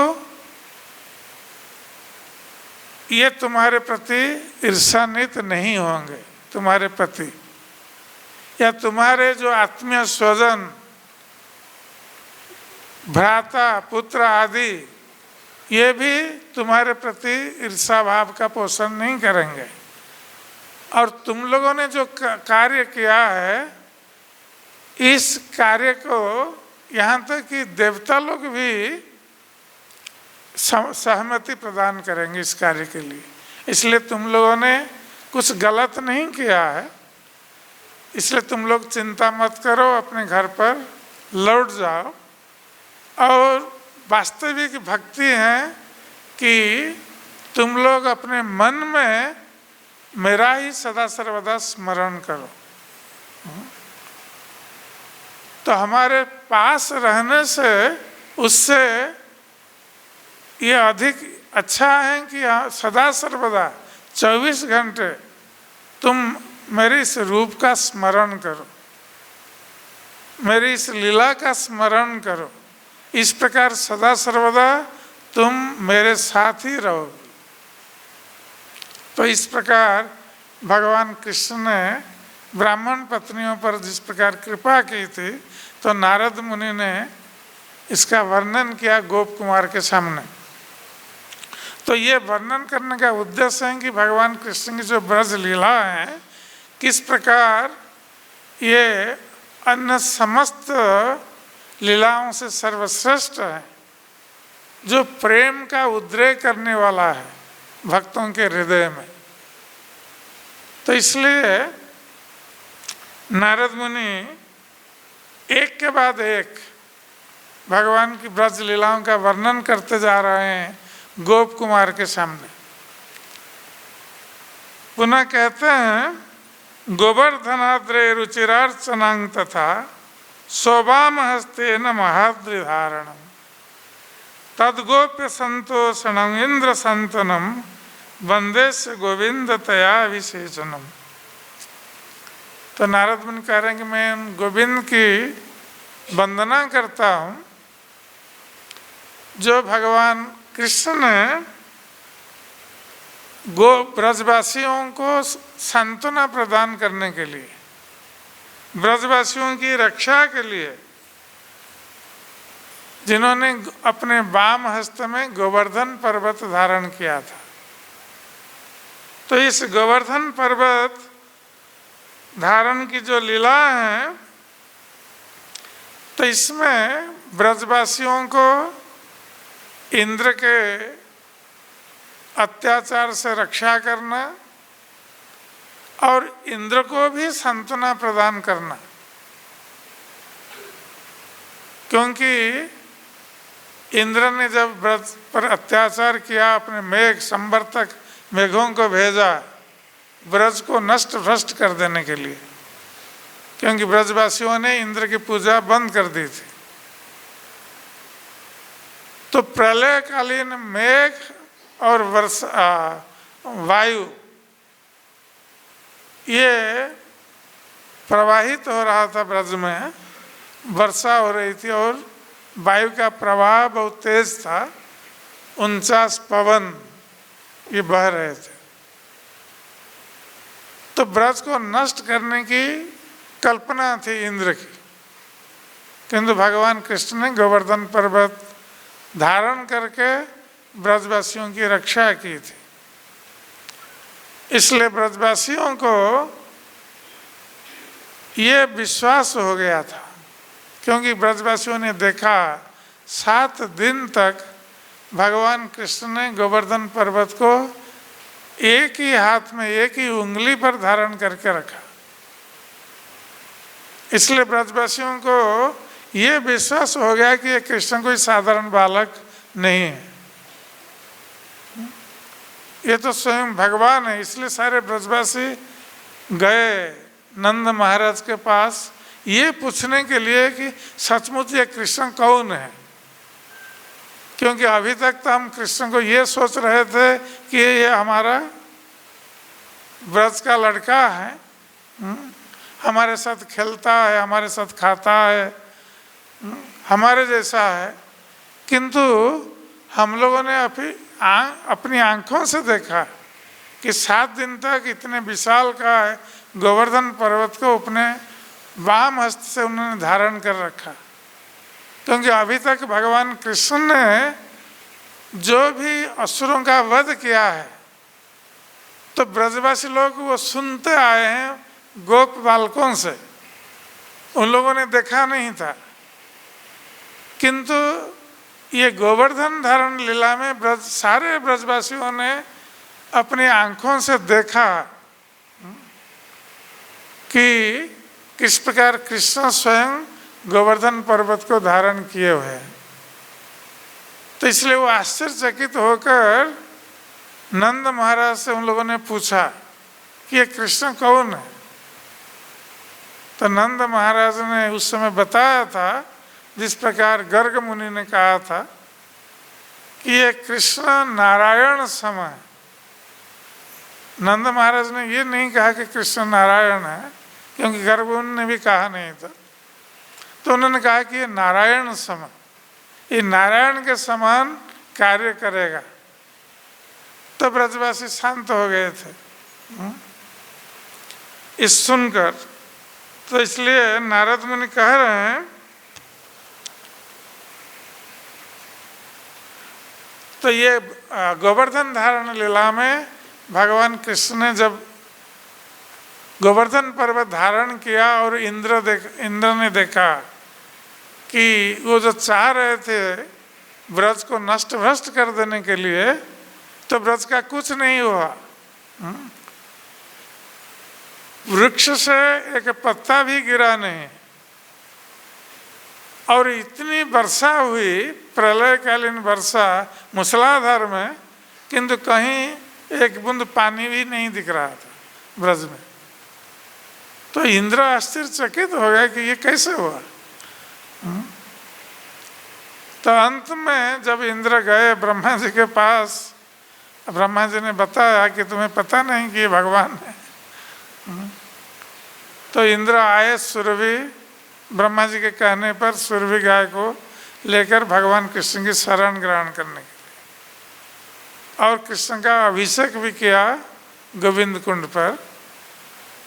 ये तुम्हारे प्रति ईर्ष्यान्वित नहीं होंगे, तुम्हारे पति या तुम्हारे जो आत्मीय स्वजन, भ्राता, पुत्र आदि, ये भी तुम्हारे प्रति ईर्ष्या भाव का पोषण नहीं करेंगे। और तुम लोगों ने जो कार्य किया है इस कार्य को यहाँ तक कि देवता लोग भी सहमति प्रदान करेंगे इस कार्य के लिए। इसलिए तुम लोगों ने कुछ गलत नहीं किया है, इसलिए तुम लोग चिंता मत करो, अपने घर पर लौट जाओ। और वास्तविक भक्ति है कि तुम लोग अपने मन में मेरा ही सदा सर्वदा स्मरण करो। तो हमारे पास रहने से उससे ये अधिक अच्छा है कि सदा सर्वदा 24 घंटे तुम मेरे इस रूप का स्मरण करो, मेरी इस लीला का स्मरण करो। इस प्रकार सदा सर्वदा तुम मेरे साथ ही रहो। तो इस प्रकार भगवान कृष्ण ने ब्राह्मण पत्नियों पर जिस प्रकार कृपा की थी, तो नारद मुनि ने इसका वर्णन किया गोप कुमार के सामने। तो ये वर्णन करने का उद्देश्य है कि भगवान कृष्ण की जो ब्रज लीला है किस प्रकार ये अन्य समस्त लीलाओं से सर्वश्रेष्ठ है, जो प्रेम का उद्रेक करने वाला है भक्तों के हृदय में। तो इसलिए नारद मुनि एक के बाद एक भगवान की ब्रज लीलाओं का वर्णन करते जा रहे हैं गोप कुमार के सामने। पुनः कहते हैं गोवर्धनाद्रे रुचिरार्चनांग तथा शोभाम हस्ते न महाद्रिधारणम तद्गोप्य संतोषणम इंद्र संतनम वंदे से गोविंदतया विशेषणम। तो नारद मुनि कह रहे हैं कि मैं गोविंद की वंदना करता हूँ, जो भगवान कृष्ण ने गो ब्रजवासियों को सांत्वना प्रदान करने के लिए, ब्रजवासियों की रक्षा के लिए, जिन्होंने अपने वाम हस्त में गोवर्धन पर्वत धारण किया था। तो इस गोवर्धन पर्वत धारण की जो लीला है, तो इसमें ब्रजवासियों को इंद्र के अत्याचार से रक्षा करना और इंद्र को भी सांत्वना प्रदान करना, क्योंकि इंद्र ने जब ब्रज पर अत्याचार किया, अपने मेघ संवर्तक मेघों को भेजा ब्रज को नष्ट भ्रष्ट कर देने के लिए, क्योंकि ब्रजवासियों ने इंद्र की पूजा बंद कर दी थी। तो प्रलयकालीन मेघ और वर्षा वायु ये प्रवाहित हो रहा था ब्रज में, वर्षा हो रही थी और वायु का प्रवाह बहुत तेज था, 49 पवन ये बह रहे थे। तो ब्रज को नष्ट करने की कल्पना थी इंद्र की, किंतु भगवान कृष्ण ने गोवर्धन पर्वत धारण करके ब्रजवासियों की रक्षा की थी। इसलिए ब्रजवासियों को ये विश्वास हो गया था, क्योंकि ब्रजवासियों ने देखा 7 दिन तक भगवान कृष्ण ने गोवर्धन पर्वत को एक ही हाथ में, एक ही उंगली पर धारण करके रखा। इसलिए ब्रजवासियों को ये विश्वास हो गया कि ये कृष्ण कोई साधारण बालक नहीं है, ये तो स्वयं भगवान है। इसलिए सारे ब्रजवासी गए नंद महाराज के पास ये पूछने के लिए कि सचमुच ये कृष्ण कौन है, क्योंकि अभी तक तो हम कृष्ण को ये सोच रहे थे कि ये हमारा ब्रज का लड़का है, हमारे साथ खेलता है, हमारे साथ खाता है, हमारे जैसा है। किंतु हम लोगों ने अपनी आंखों से देखा कि 7 दिन तक इतने विशाल का है गोवर्धन पर्वत को अपने वाम हस्त से उन्होंने धारण कर रखा, क्योंकि अभी तक भगवान कृष्ण ने जो भी असुरों का वध किया है, तो ब्रजवासी लोग वो सुनते आए हैं गोप बालकों से उन लोगों ने देखा नहीं था, किंतु ये गोवर्धन धारण लीला में सारे ब्रजवासियों ने अपनी आंखों से देखा कि किस प्रकार कृष्ण स्वयं गोवर्धन पर्वत को धारण किए हुए हैं। तो इसलिए वो आश्चर्यचकित होकर नंद महाराज से उन लोगों ने पूछा कि ये कृष्ण कौन है। तो नंद महाराज ने उस समय बताया था, जिस प्रकार गर्ग मुनि ने कहा था कि ये कृष्ण नारायण सम है। नंद महाराज ने ये नहीं कहा कि कृष्ण नारायण है, क्योंकि गर्ग मुनि ने भी कहा नहीं था। तो उन्होंने कहा कि ये नारायण सम, ये नारायण के समान कार्य करेगा। तो ब्रजवासी शांत हो गए थे इस सुनकर। तो इसलिए नारद मुनि कह रहे हैं, तो ये गोवर्धन धारण लीला में भगवान कृष्ण ने जब गोवर्धन पर्वत धारण किया और इंद्र ने देखा कि वो जो चाह रहे थे ब्रज को नष्ट भ्रष्ट कर देने के लिए, तो ब्रज का कुछ नहीं हुआ। वृक्ष से एक पत्ता भी गिरा नहीं, और इतनी वर्षा हुई, प्रलयकालीन वर्षा मूसलाधार में, किंतु कहीं एक बूंद पानी भी नहीं दिख रहा था ब्रज में। तो इंद्र आश्चर्यचकित हो गया कि ये कैसे हुआ। तो अंत में जब इंद्र गए ब्रह्मा जी के पास, ब्रह्मा जी ने बताया कि तुम्हें पता नहीं कि ये भगवान है। तो इंद्र आए सुरभि, ब्रह्मा जी के कहने पर सुरभि गाय को लेकर भगवान कृष्ण की शरण ग्रहण करने के लिए, और कृष्ण का अभिषेक भी किया गोविंद कुंड पर,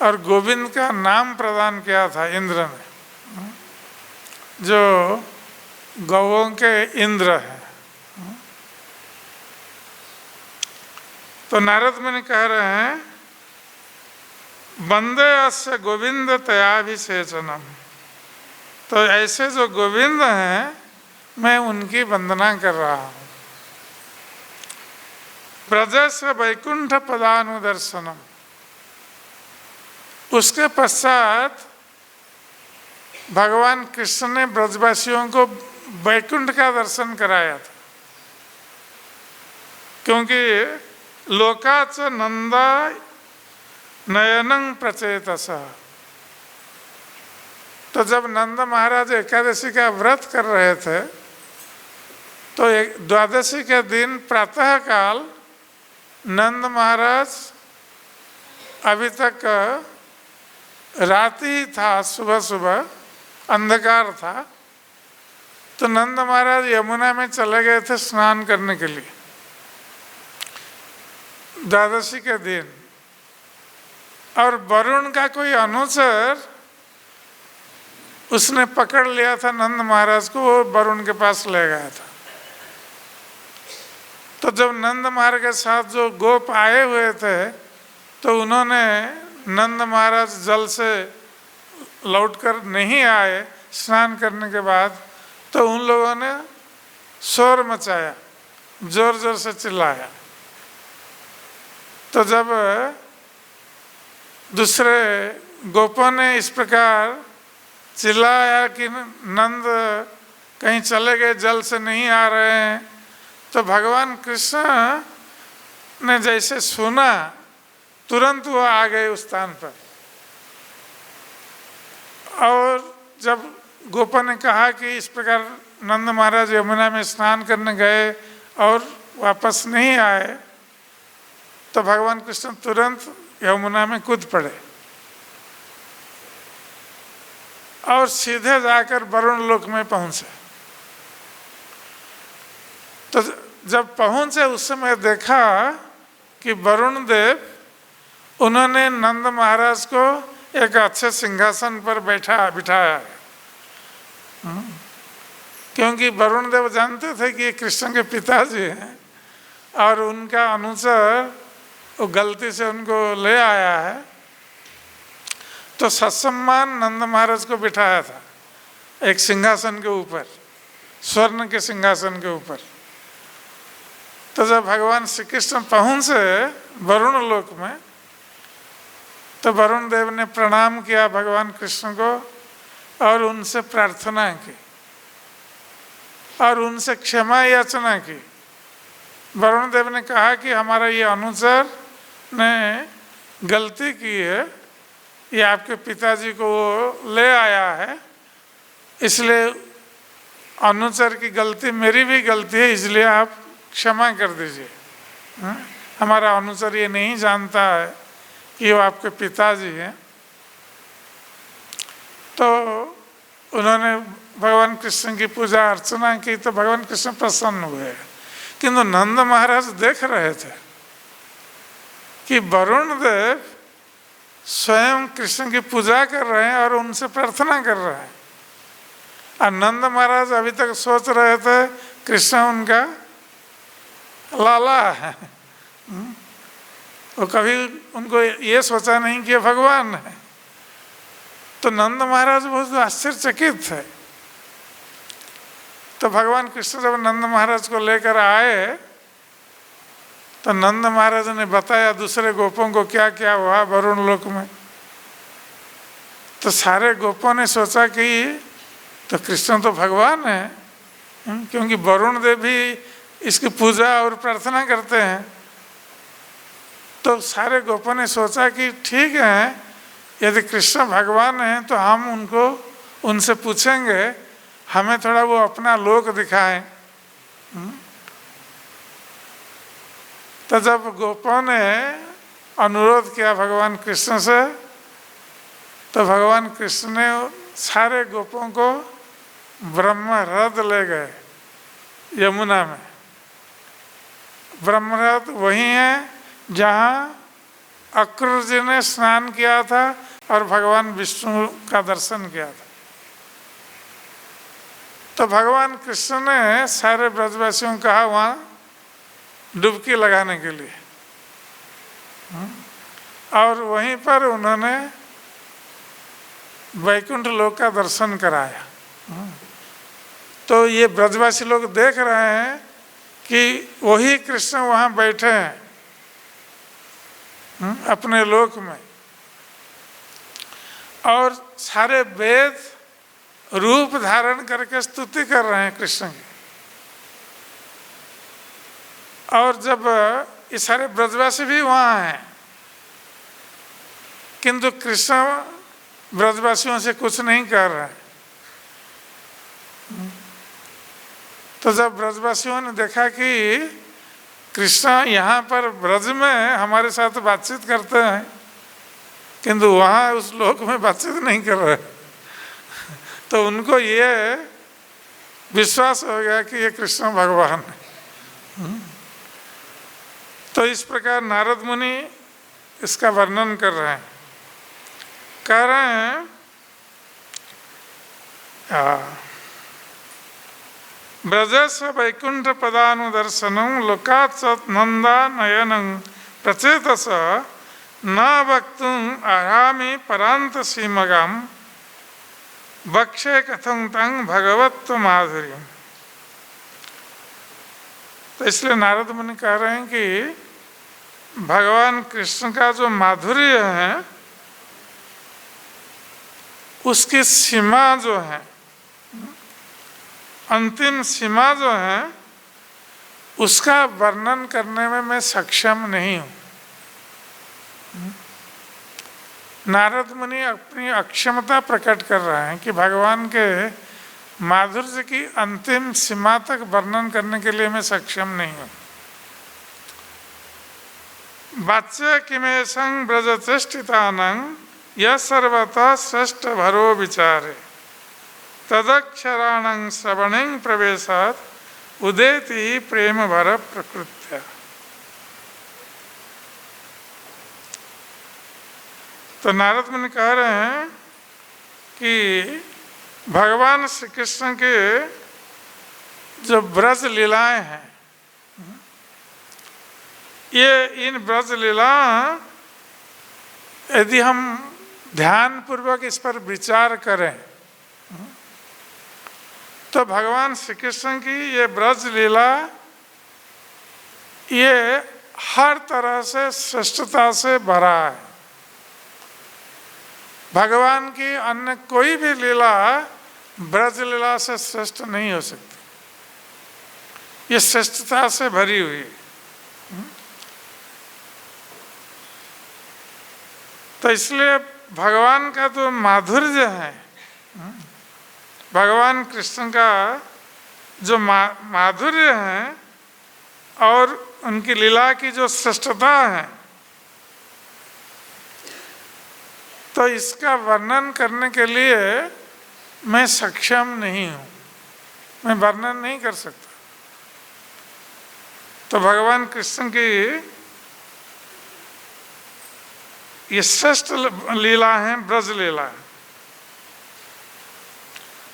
और गोविंद का नाम प्रदान किया था इंद्र ने, जो गौओं के इंद्र है। तो नारद मुनि कह रहे हैं, वंदे अस्य गोविंद तयाभिषेचनम। तो ऐसे जो गोविंद हैं, मैं उनकी वंदना कर रहा हूँ। ब्रजस वैकुंठ पदानुदर्शनम। उसके पश्चात भगवान कृष्ण ने ब्रजवासियों को वैकुंठ का दर्शन कराया था, क्योंकि लोकाच नंदा नयनं प्रचेतस। तो जब नंद महाराज एकादशी का व्रत कर रहे थे, तो द्वादशी के दिन प्रातः काल नंद महाराज, अभी तक रात ही था, सुबह सुबह अंधकार था, तो नंद महाराज यमुना में चले गए थे स्नान करने के लिए द्वादशी के दिन। और वरुण का कोई अनुचर उसने पकड़ लिया था नंद महाराज को, वो वरुण के पास ले गया था। तो जब नंद महाराज के साथ जो गोप आए हुए थे, तो उन्होंने नंद महाराज जल से लौटकर नहीं आए स्नान करने के बाद, तो उन लोगों ने शोर मचाया, जोर जोर से चिल्लाया। तो जब दूसरे गोपों ने इस प्रकार चिल्लाया कि नंद कहीं चले गए, जल से नहीं आ रहे हैं, तो भगवान कृष्ण ने जैसे सुना, तुरंत वो आ गए उस स्थान पर। और जब गोपों ने कहा कि इस प्रकार नंद महाराज यमुना में स्नान करने गए और वापस नहीं आए, तो भगवान कृष्ण तुरंत यमुना में कूद पड़े और सीधे जाकर वरुण लोक में पहुंचे। तो जब पहुंचे उस समय देखा कि वरुण देव, उन्होंने नंद महाराज को एक अच्छे सिंहासन पर बिठाया, क्योंकि वरुण देव जानते थे कि ये कृष्ण के पिताजी हैं और उनका अनुचर वो गलती से उनको ले आया है। तो ससम्मान नंद महाराज को बिठाया था एक सिंहासन के ऊपर, स्वर्ण के सिंहासन के ऊपर। तो जब भगवान श्री कृष्ण पहुँचे वरुण लोक में, तो वरुण देव ने प्रणाम किया भगवान कृष्ण को और उनसे प्रार्थना की और उनसे क्षमा याचना की। वरुण देव ने कहा कि हमारा ये अनुचर ने गलती की है, ये आपके पिताजी को ले आया है, इसलिए अनुचर की गलती मेरी भी गलती है, इसलिए आप क्षमा कर दीजिए। हमारा अनुचर ये नहीं जानता है कि वो आपके पिताजी हैं। तो उन्होंने भगवान कृष्ण की पूजा अर्चना की, तो भगवान कृष्ण प्रसन्न हुए। किंतु नंद महाराज देख रहे थे कि वरुण देव स्वयं कृष्ण की पूजा कर रहे हैं और उनसे प्रार्थना कर रहे हैं, और नंद महाराज अभी तक सोच रहे थे कृष्ण उनका लाला है। वो कभी उनको ये सोचा नहीं कि ये भगवान है। तो नंद महाराज बहुत आश्चर्यचकित थे। तो भगवान कृष्ण जब नंद महाराज को लेकर आए, तो नंद महाराज ने बताया दूसरे गोपों को क्या क्या हुआ वरुण लोक में। तो सारे गोपों ने सोचा कि तो कृष्ण तो भगवान है, क्योंकि वरुण देव भी इसकी पूजा और प्रार्थना करते हैं। तो सारे गोपों ने सोचा कि ठीक है, यदि कृष्ण भगवान हैं तो हम उनसे पूछेंगे, हमें थोड़ा वो अपना लोक दिखाएं। तो जब गोपों ने अनुरोध किया भगवान कृष्ण से, तो भगवान कृष्ण ने सारे गोपों को ब्रह्मरथ ले गए यमुना में। ब्रह्मरथ वही है जहाँ अक्रूर जी ने स्नान किया था और भगवान विष्णु का दर्शन किया था। तो भगवान कृष्ण ने सारे ब्रजवासियों को कहा वहाँ डुबकी लगाने के लिए, और वहीं पर उन्होंने वैकुंठ लोक का दर्शन कराया। तो ये ब्रजवासी लोग देख रहे हैं कि वही कृष्ण वहाँ बैठे हैं अपने लोक में, और सारे वेद रूप धारण करके स्तुति कर रहे हैं कृष्ण की। और जब ये सारे ब्रजवासी भी वहाँ हैं, किंतु कृष्ण ब्रजवासियों से कुछ नहीं कर रहे। तो जब ब्रजवासियों ने देखा कि कृष्ण यहाँ पर ब्रज में हमारे साथ बातचीत करते हैं, किंतु वहाँ उस लोक में बातचीत नहीं कर रहे, तो उनको ये विश्वास हो गया कि ये कृष्ण भगवान है। तो इस प्रकार नारद मुनि इसका वर्णन कर रहे हैं। कह रहे हैं ब्रजस वैकुंठ पदानुदर्शनं लोकात् सत् नंदा नयनं प्रचेतस न वक्तुम् अर्हामि परांत सीमगाम वक्षे कथं तं भगवत्व माधुर्यम्। तो इसलिए नारद मुनि कह रहे हैं कि भगवान कृष्ण का जो माधुर्य है उसकी सीमा जो है, अंतिम सीमा जो है, उसका वर्णन करने में मैं सक्षम नहीं हूँ। नारद मुनि अपनी अक्षमता प्रकट कर रहे हैं कि भगवान के माधुर्य की अंतिम सीमा तक वर्णन करने के लिए मैं सक्षम नहीं हूँ। वाच्य किमेशं ब्रज चेष्टितानं यः सर्वतः श्रेष्ठ भरो विचारे तदक्षराणं श्रवणं प्रवेशात् उदेति प्रेम भर प्रकृत्या। तो नारद मुनि कह रहे हैं कि भगवान श्री कृष्ण के जो ब्रज लीलाएं हैं, ये इन ब्रज लीला यदि हम ध्यान पूर्वक इस पर विचार करें तो भगवान श्री कृष्ण की ये ब्रज लीला ये हर तरह से श्रेष्ठता से भरा है। भगवान की अन्य कोई भी लीला ब्रज लीला से श्रेष्ठ नहीं हो सकती, ये श्रेष्ठता से भरी हुई है। तो इसलिए भगवान का जो माधुर्य है, भगवान कृष्ण का जो माधुर्य है और उनकी लीला की जो श्रेष्ठता है, तो इसका वर्णन करने के लिए मैं सक्षम नहीं हूँ, मैं वर्णन नहीं कर सकता। तो भगवान कृष्ण की ये श्रेष्ठ लीला है, ब्रज लीला है।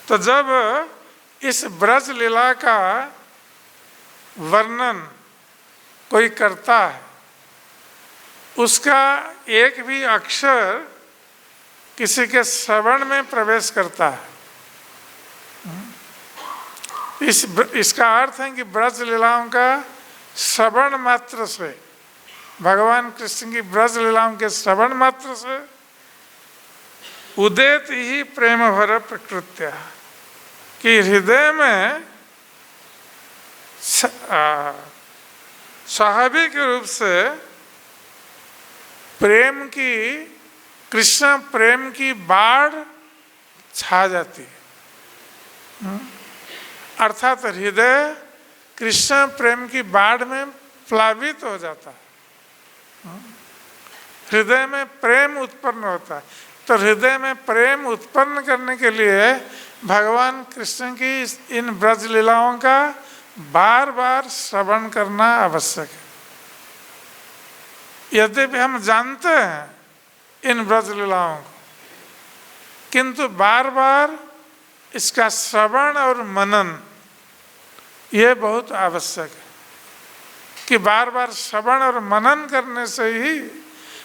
तो जब इस ब्रज लीला का वर्णन कोई करता है, उसका एक भी अक्षर किसी के श्रवण में प्रवेश करता है, इसका अर्थ है कि ब्रज लीलाओं का श्रवण मात्र से, भगवान कृष्ण की ब्रज लीलाओं के श्रवण मात्र से उदेत ही प्रेम भर प्रकृत्या, कि हृदय में स्वाभाविक रूप से प्रेम की, कृष्ण प्रेम की बाढ़ छा जाती है। अर्थात हृदय कृष्ण प्रेम की बाढ़ में प्लावित हो जाता है, हृदय में प्रेम उत्पन्न होता है। तो हृदय में प्रेम उत्पन्न करने के लिए भगवान कृष्ण की इन ब्रज लीलाओं का बार बार श्रवण करना आवश्यक है। यद्यपि हम जानते हैं इन ब्रज लीलाओं को, किंतु बार बार इसका श्रवण और मनन ये बहुत आवश्यक है, कि बार बार श्रवण और मनन करने से ही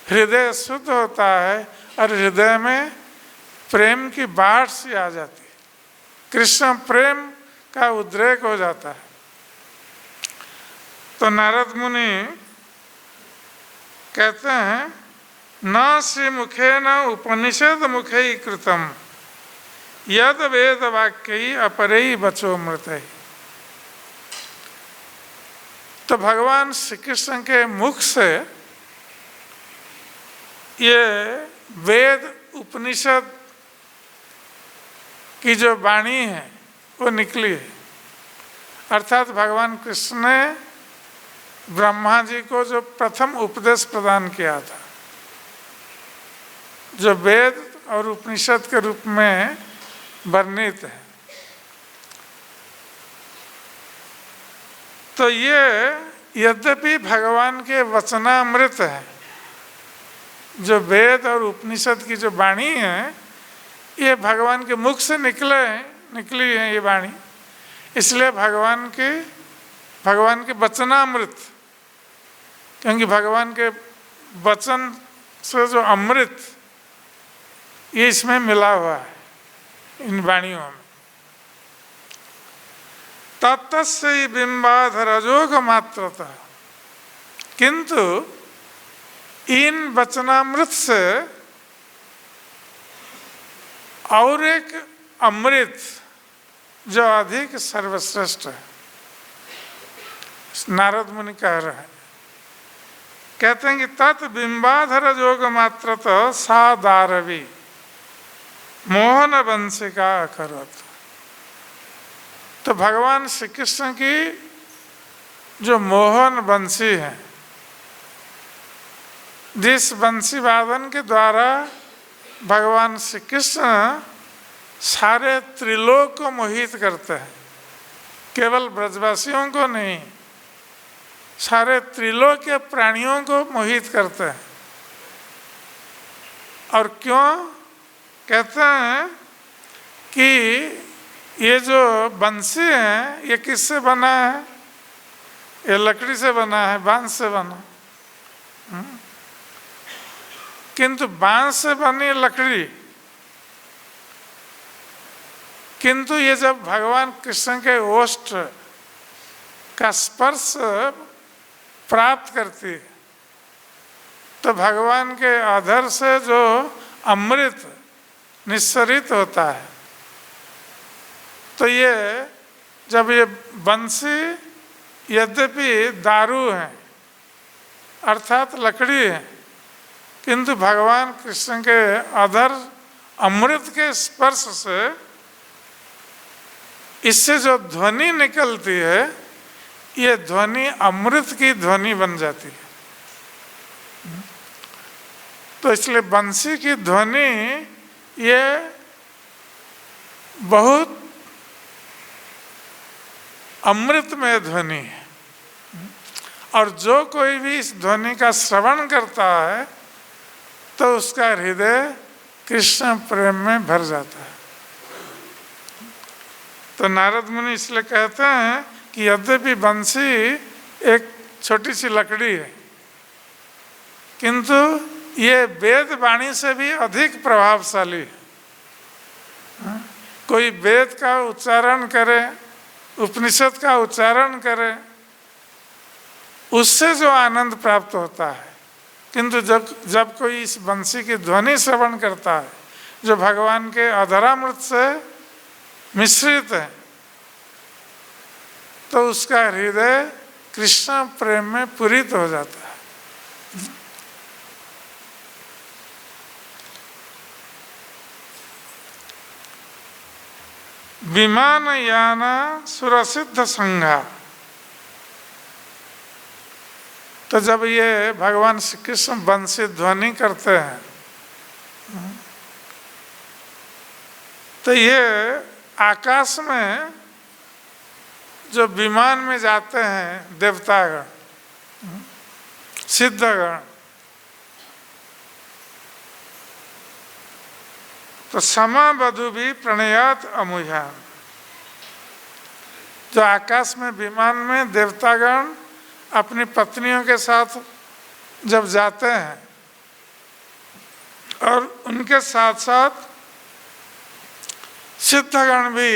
हृदय शुद्ध होता है और हृदय में प्रेम की बाढ़ सी आ जाती है, कृष्ण प्रेम का उद्रेक हो जाता है। तो नारद मुनि कहते हैं, न श्री मुखे न उपनिषद मुखे कृतम यद वेद वाक्य अपरे बचो मृत। तो भगवान श्री कृष्ण के मुख से ये वेद उपनिषद की जो वाणी है वो निकली है। अर्थात भगवान कृष्ण ने ब्रह्मा जी को जो प्रथम उपदेश प्रदान किया था, जो वेद और उपनिषद के रूप में वर्णित है, तो ये यद्यपि भगवान के वचनामृत है, जो वेद और उपनिषद की जो वाणी है ये भगवान के मुख से निकली है ये वाणी, इसलिए भगवान के वचनामृत, क्योंकि भगवान के वचन से जो अमृत ये इसमें मिला हुआ है इन वाणियों में। तत्तस्य बिंबाधर अजोग मात्रता, किंतु इन वचनामृत से और एक अमृत जो अधिक सर्वश्रेष्ठ है, नारद मुनि कह रहे हैं, कहते हैं कि तत् बिंबाधर जोग मात्रत सा दारवी मोहन वंशिका करत। तो भगवान श्री कृष्ण की जो मोहन वंशी है, जिस वंशी वादन के द्वारा भगवान श्री कृष्ण सारे त्रिलोक को मोहित करते हैं, केवल ब्रजवासियों को नहीं, सारे त्रिलोक के प्राणियों को मोहित करते हैं। और क्यों कहते हैं कि ये जो बंसी है ये किससे बना है? ये लकड़ी से बना है, बांस से बना। किंतु बांस से बनी लकड़ी, किंतु ये जब भगवान कृष्ण के ओष्ठ का स्पर्श प्राप्त करती है तो भगवान के अधर से जो अमृत निस्सरित होता है, तो ये जब ये बंसी यद्यपि दारू है अर्थात लकड़ी है, किंतु भगवान कृष्ण के अधर अमृत के स्पर्श से इससे जो ध्वनि निकलती है ये ध्वनि अमृत की ध्वनि बन जाती है। तो इसलिए बंसी की ध्वनि ये बहुत अमृतमय ध्वनि है, और जो कोई भी इस ध्वनि का श्रवण करता है तो उसका हृदय कृष्ण प्रेम में भर जाता है। तो नारद मुनि इसलिए कहते हैं कि यद्यपि बंसी एक छोटी सी लकड़ी है, किंतु ये वेद वाणी से भी अधिक प्रभावशाली है। कोई वेद का उच्चारण करे, उपनिषद का उच्चारण करे, उससे जो आनंद प्राप्त होता है, किंतु जब कोई इस बंसी की ध्वनि श्रवण करता है जो भगवान के अधरामृत से मिश्रित है, तो उसका हृदय कृष्ण प्रेम में पूरित हो जाता है। विमान याना सुरसिद्ध संघा, तो जब ये भगवान श्री कृष्ण बंसी ध्वनि करते हैं तो ये आकाश में जो विमान में जाते हैं देवतागण, सिद्धगण, तो समावधु भी प्रणयात अमुह्यान, जो आकाश में विमान में देवतागण अपनी पत्नियों के साथ जब जाते हैं और उनके साथ साथ सिद्धगण भी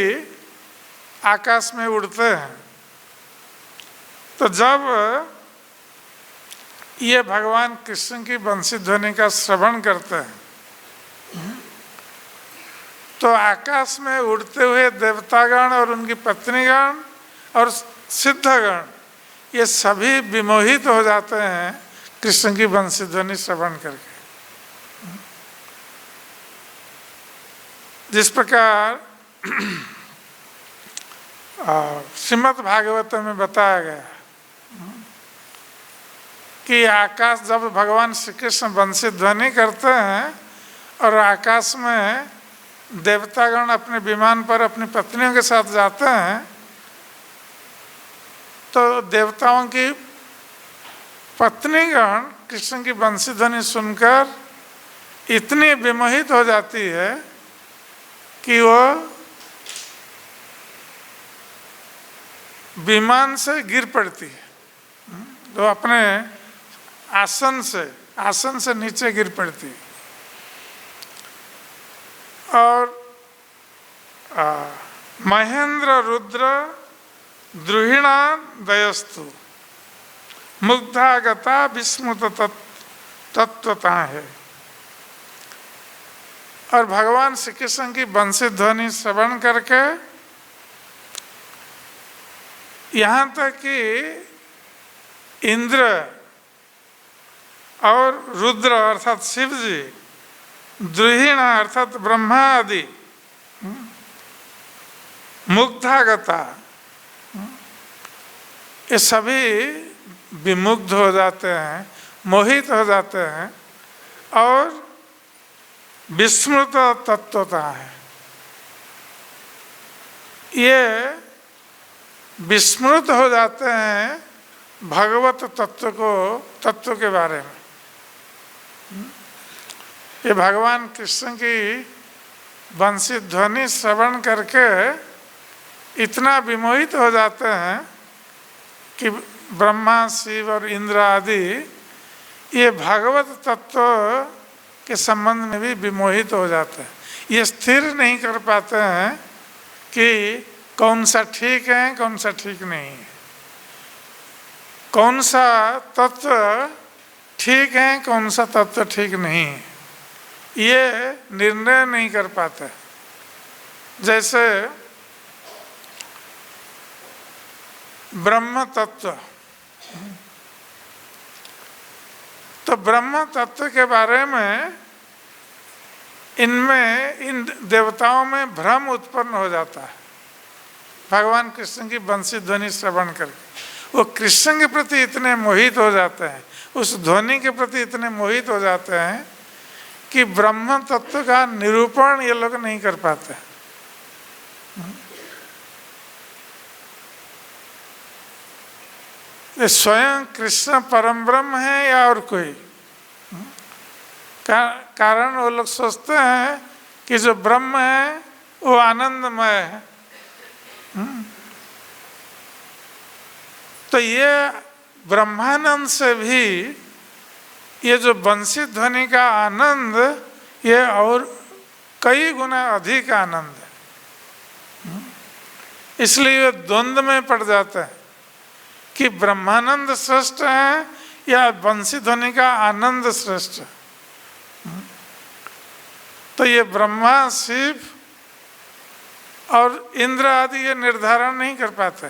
आकाश में उड़ते हैं, तो जब ये भगवान कृष्ण की बंसी ध्वनि का श्रवण करते हैं तो आकाश में उड़ते हुए देवतागण और उनकी पत्नीगण और सिद्धगण ये सभी विमोहित हो जाते हैं कृष्ण की बंसी ध्वनि श्रवण करके। जिस प्रकार श्रीमद् भागवत में बताया गया कि आकाश जब भगवान श्री कृष्ण बंसी ध्वनि करते हैं और आकाश में देवतागण अपने विमान पर अपनी पत्नियों के साथ जाते हैं, तो देवताओं की पत्नीगण कृष्ण की बंसी ध्वनि सुनकर इतनी विमोहित हो जाती है कि वो विमान से गिर पड़ती है, तो अपने आसन से नीचे गिर पड़ती है। और महेंद्र रुद्र द्रुहिणा दयस्तु मुग्धागता विस्मृत तत्वता है। और भगवान श्री कृष्ण की बंसी ध्वनि श्रवण करके यहाँ तक कि इंद्र और रुद्र अर्थात शिव जी, द्रुहिणा अर्थात ब्रह्मा आदि, मुग्धागता, ये सभी विमुग्ध हो जाते हैं, मोहित हो जाते हैं और विस्मृत तत्वता है। ये विस्मृत हो जाते हैं भगवत तत्व के बारे में। ये भगवान कृष्ण की बंसी ध्वनि श्रवण करके इतना विमोहित हो जाते हैं कि ब्रह्मा शिव और इंद्र आदि ये भगवत तत्व के संबंध में भी विमोहित हो जाते हैं। ये स्थिर नहीं कर पाते हैं कि कौन सा ठीक है, कौन सा ठीक नहीं है, कौन सा तत्व ठीक है, कौन सा तत्व ठीक नहीं है, ये निर्णय नहीं कर पाते। जैसे ब्रह्म तत्व, तो ब्रह्म तत्व के बारे में इनमें, इन देवताओं में भ्रम उत्पन्न हो जाता है भगवान कृष्ण की बंसी ध्वनि श्रवण करके। वो कृष्ण के प्रति इतने मोहित हो जाते हैं, उस ध्वनि के प्रति इतने मोहित हो जाते हैं कि ब्रह्म तत्व का निरूपण ये लोग नहीं कर पाते। ये स्वयं कृष्ण परम ब्रह्म है या और कोई? कारण वो लोग सोचते हैं कि जो ब्रह्म है वो आनंदमय है। तो ये ब्रह्मानंद से भी ये जो बंसी ध्वनि का आनंद, ये और कई गुना अधिक आनंद है। इसलिए ये द्वंद्व में पड़ जाता है कि ब्रह्मानंद श्रेष्ठ है या बंसी ध्वनि का आनंद श्रेष्ठ है। तो ये ब्रह्मा, शिव और इंद्र आदि ये निर्धारण नहीं कर पाते।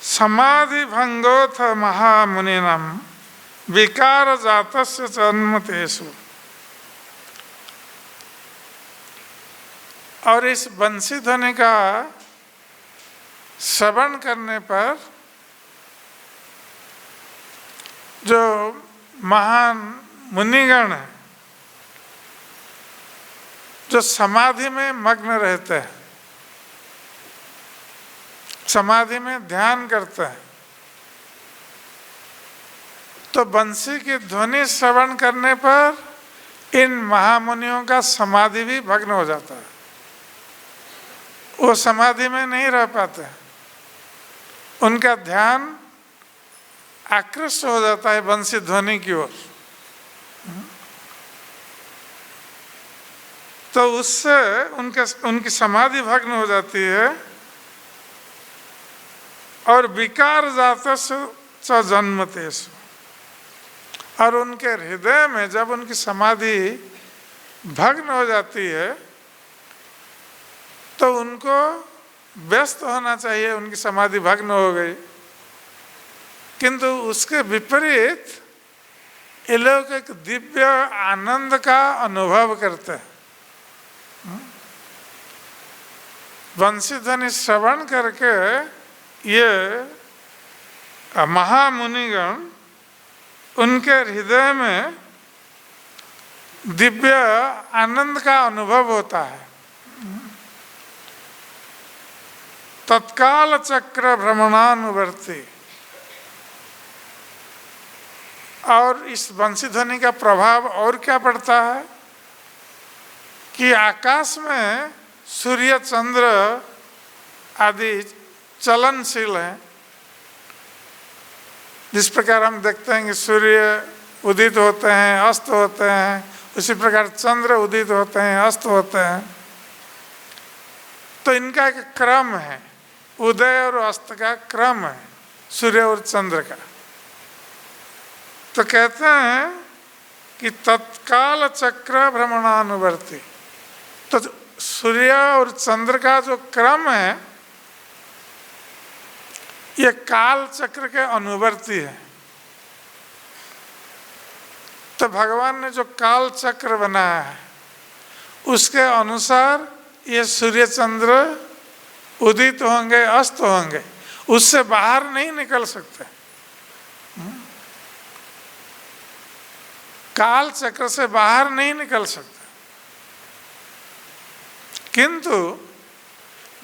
समाधि भंगोथ महामुनिनम विकार जातस्य जन्मतेषु। और इस बंसी ध्वनि का श्रवण करने पर जो महान मुनिगण हैं, जो समाधि में मग्न रहते हैं, समाधि में ध्यान करते हैं, तो बंसी की ध्वनि श्रवण करने पर इन महामुनियों का समाधि भी भग्न हो जाता है। वो समाधि में नहीं रह पाते, उनका ध्यान आकृष्ट हो जाता है बंसी ध्वनि की ओर। तो उससे उनकी समाधि भग्न हो जाती है और विकार जातस्य जन्मतेषु। और उनके हृदय में जब उनकी समाधि भग्न हो जाती है तो उनको व्यस्त होना चाहिए, उनकी समाधि भग्न हो गई, किंतु उसके विपरीत ये लोग एक दिव्य आनंद का अनुभव करते हैं। बंसी ध्वनि श्रवण करके ये महामुनिगण, उनके हृदय में दिव्य आनंद का अनुभव होता है। तत्काल चक्र भ्रमणानुवर्ती। और इस बंसी ध्वनि का प्रभाव और क्या पड़ता है कि आकाश में सूर्य, चंद्र आदि चलनशील हैं। जिस प्रकार हम देखते हैं कि सूर्य उदित होते हैं, अस्त होते हैं, उसी प्रकार चंद्र उदित होते हैं, अस्त होते हैं। तो इनका एक क्रम है, उदय और अस्त का क्रम है सूर्य और चंद्र का। तो कहते हैं कि तत्काल चक्र भ्रमणानुवर्ती। तो सूर्य और चंद्र का जो क्रम है ये काल चक्र के अनुवर्ती है। तो भगवान ने जो काल चक्र बनाया है उसके अनुसार ये सूर्य चंद्र उदित होंगे, अस्त होंगे, उससे बाहर नहीं निकल सकते। काल चक्र से बाहर नहीं निकल सकते। किंतु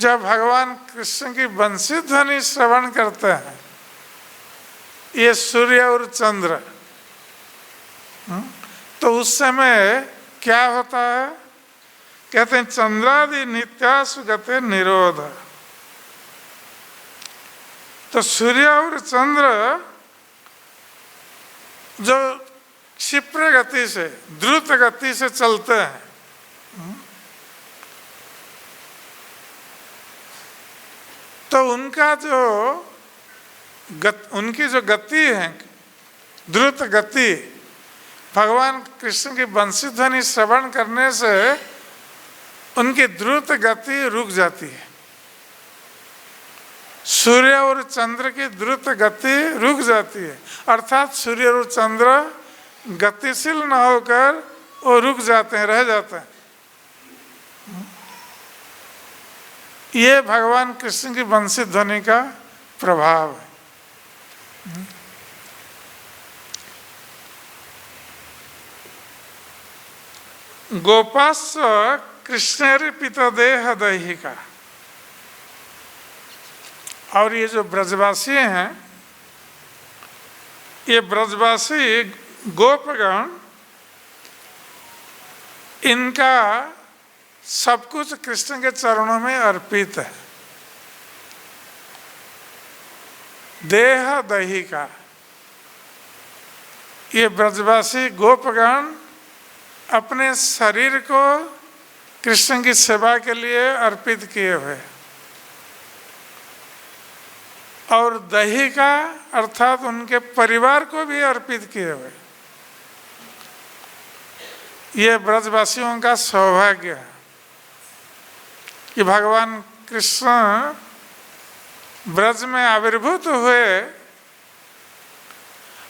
जब भगवान कृष्ण की बंसी ध्वनि श्रवण करते हैं ये सूर्य और चंद्र, तो उस समय क्या होता है? कहते हैं चंद्रादि नित्यासु गते निरोध। तो सूर्य और चंद्र जो क्षिप्र गति से, द्रुत गति से चलते हैं, तो उनकी जो गति है, द्रुत गति, भगवान कृष्ण की बंसी ध्वनि श्रवण करने से उनकी द्रुत गति रुक जाती है। सूर्य और चंद्र की द्रुत गति रुक जाती है, अर्थात सूर्य और चंद्र गतिशील न होकर वो रुक जाते हैं, रह जाते हैं। ये भगवान कृष्ण की बंसी ध्वनि का प्रभाव है। गोपास्य कृष्णेर पितदेह दैहिका। और ये जो ब्रजवासी हैं, ये ब्रजवासी गोपगण, इनका सब कुछ कृष्ण के चरणों में अर्पित है। देह दैहिका, ये ब्रजवासी गोपगण अपने शरीर को कृष्ण की सेवा के लिए अर्पित किए हुए, और दैहिका अर्थात उनके परिवार को भी अर्पित किए हुए। ये ब्रजवासियों का सौभाग्य है कि भगवान कृष्ण ब्रज में आविर्भूत हुए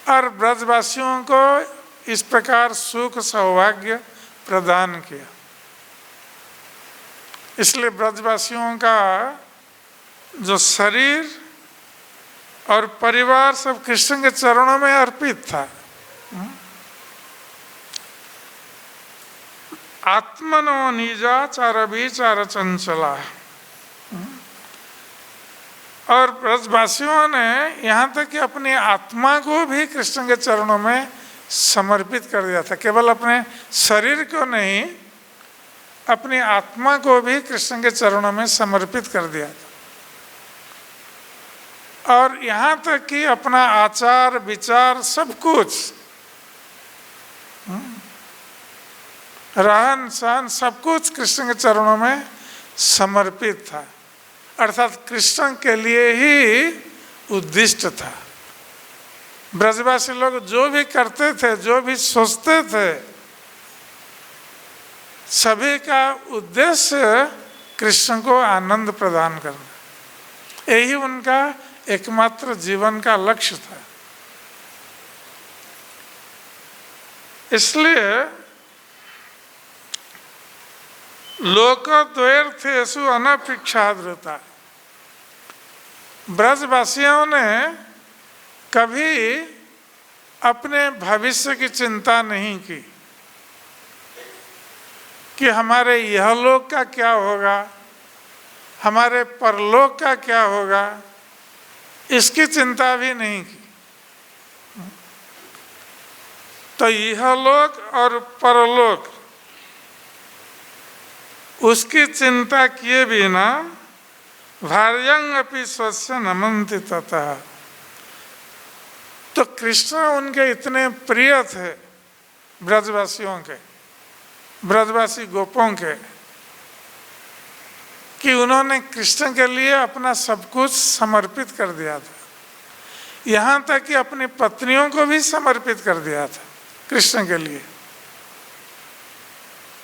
और ब्रजवासियों को इस प्रकार सुख सौभाग्य प्रदान किया। इसलिए ब्रजवासियों का जो शरीर और परिवार सब कृष्ण के चरणों में अर्पित था। आत्मनो निजाचार विचार चंचला। और ब्रजवासियों ने यहाँ तक कि अपनी आत्मा को भी कृष्ण के चरणों में समर्पित कर दिया था। केवल अपने शरीर को नहीं, अपनी आत्मा को भी कृष्ण के चरणों में समर्पित कर दिया था। और यहाँ तक कि अपना आचार विचार सब कुछ, रहन सहन सब कुछ कृष्ण के चरणों में समर्पित था, अर्थात कृष्ण के लिए ही उद्दिष्ट था। ब्रजवासी लोग जो भी करते थे, जो भी सोचते थे, सभी का उद्देश्य कृष्ण को आनंद प्रदान करना, यही उनका एकमात्र जीवन का लक्ष्य था। इसलिए लोकद्वैर्थेषु अनपेक्षादृता, ब्रजवासियों ने कभी अपने भविष्य की चिंता नहीं की कि हमारे यहलोक का क्या होगा, हमारे परलोक का क्या होगा, इसकी चिंता भी नहीं की। तो यहलोक और परलोक उसकी चिंता किए बिना भार्यंग अपि स्वस्य नमन्ति ततः। तो कृष्ण उनके इतने प्रिय थे, ब्रजवासियों के, ब्रजवासी गोपों के, कि उन्होंने कृष्ण के लिए अपना सब कुछ समर्पित कर दिया था। यहाँ तक कि अपनी पत्नियों को भी समर्पित कर दिया था कृष्ण के लिए।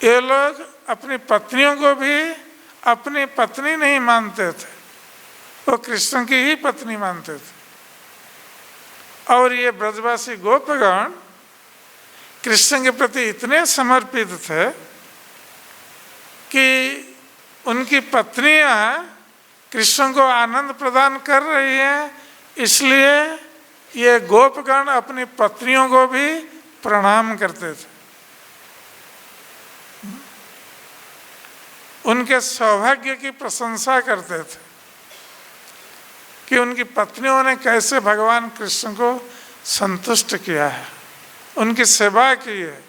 ये लोग अपनी पत्नियों को भी अपनी पत्नी नहीं मानते थे, वो कृष्ण की ही पत्नी मानते थे। और ये ब्रजवासी गोपगण कृष्ण के प्रति इतने समर्पित थे कि उनकी पत्नियां कृष्ण को आनंद प्रदान कर रही हैं, इसलिए ये गोपगण अपनी पत्नियों को भी प्रणाम करते थे। उनके सौभाग्य की प्रशंसा करते थे कि उनकी पत्नियों ने कैसे भगवान कृष्ण को संतुष्ट किया है, उनकी सेवा की है।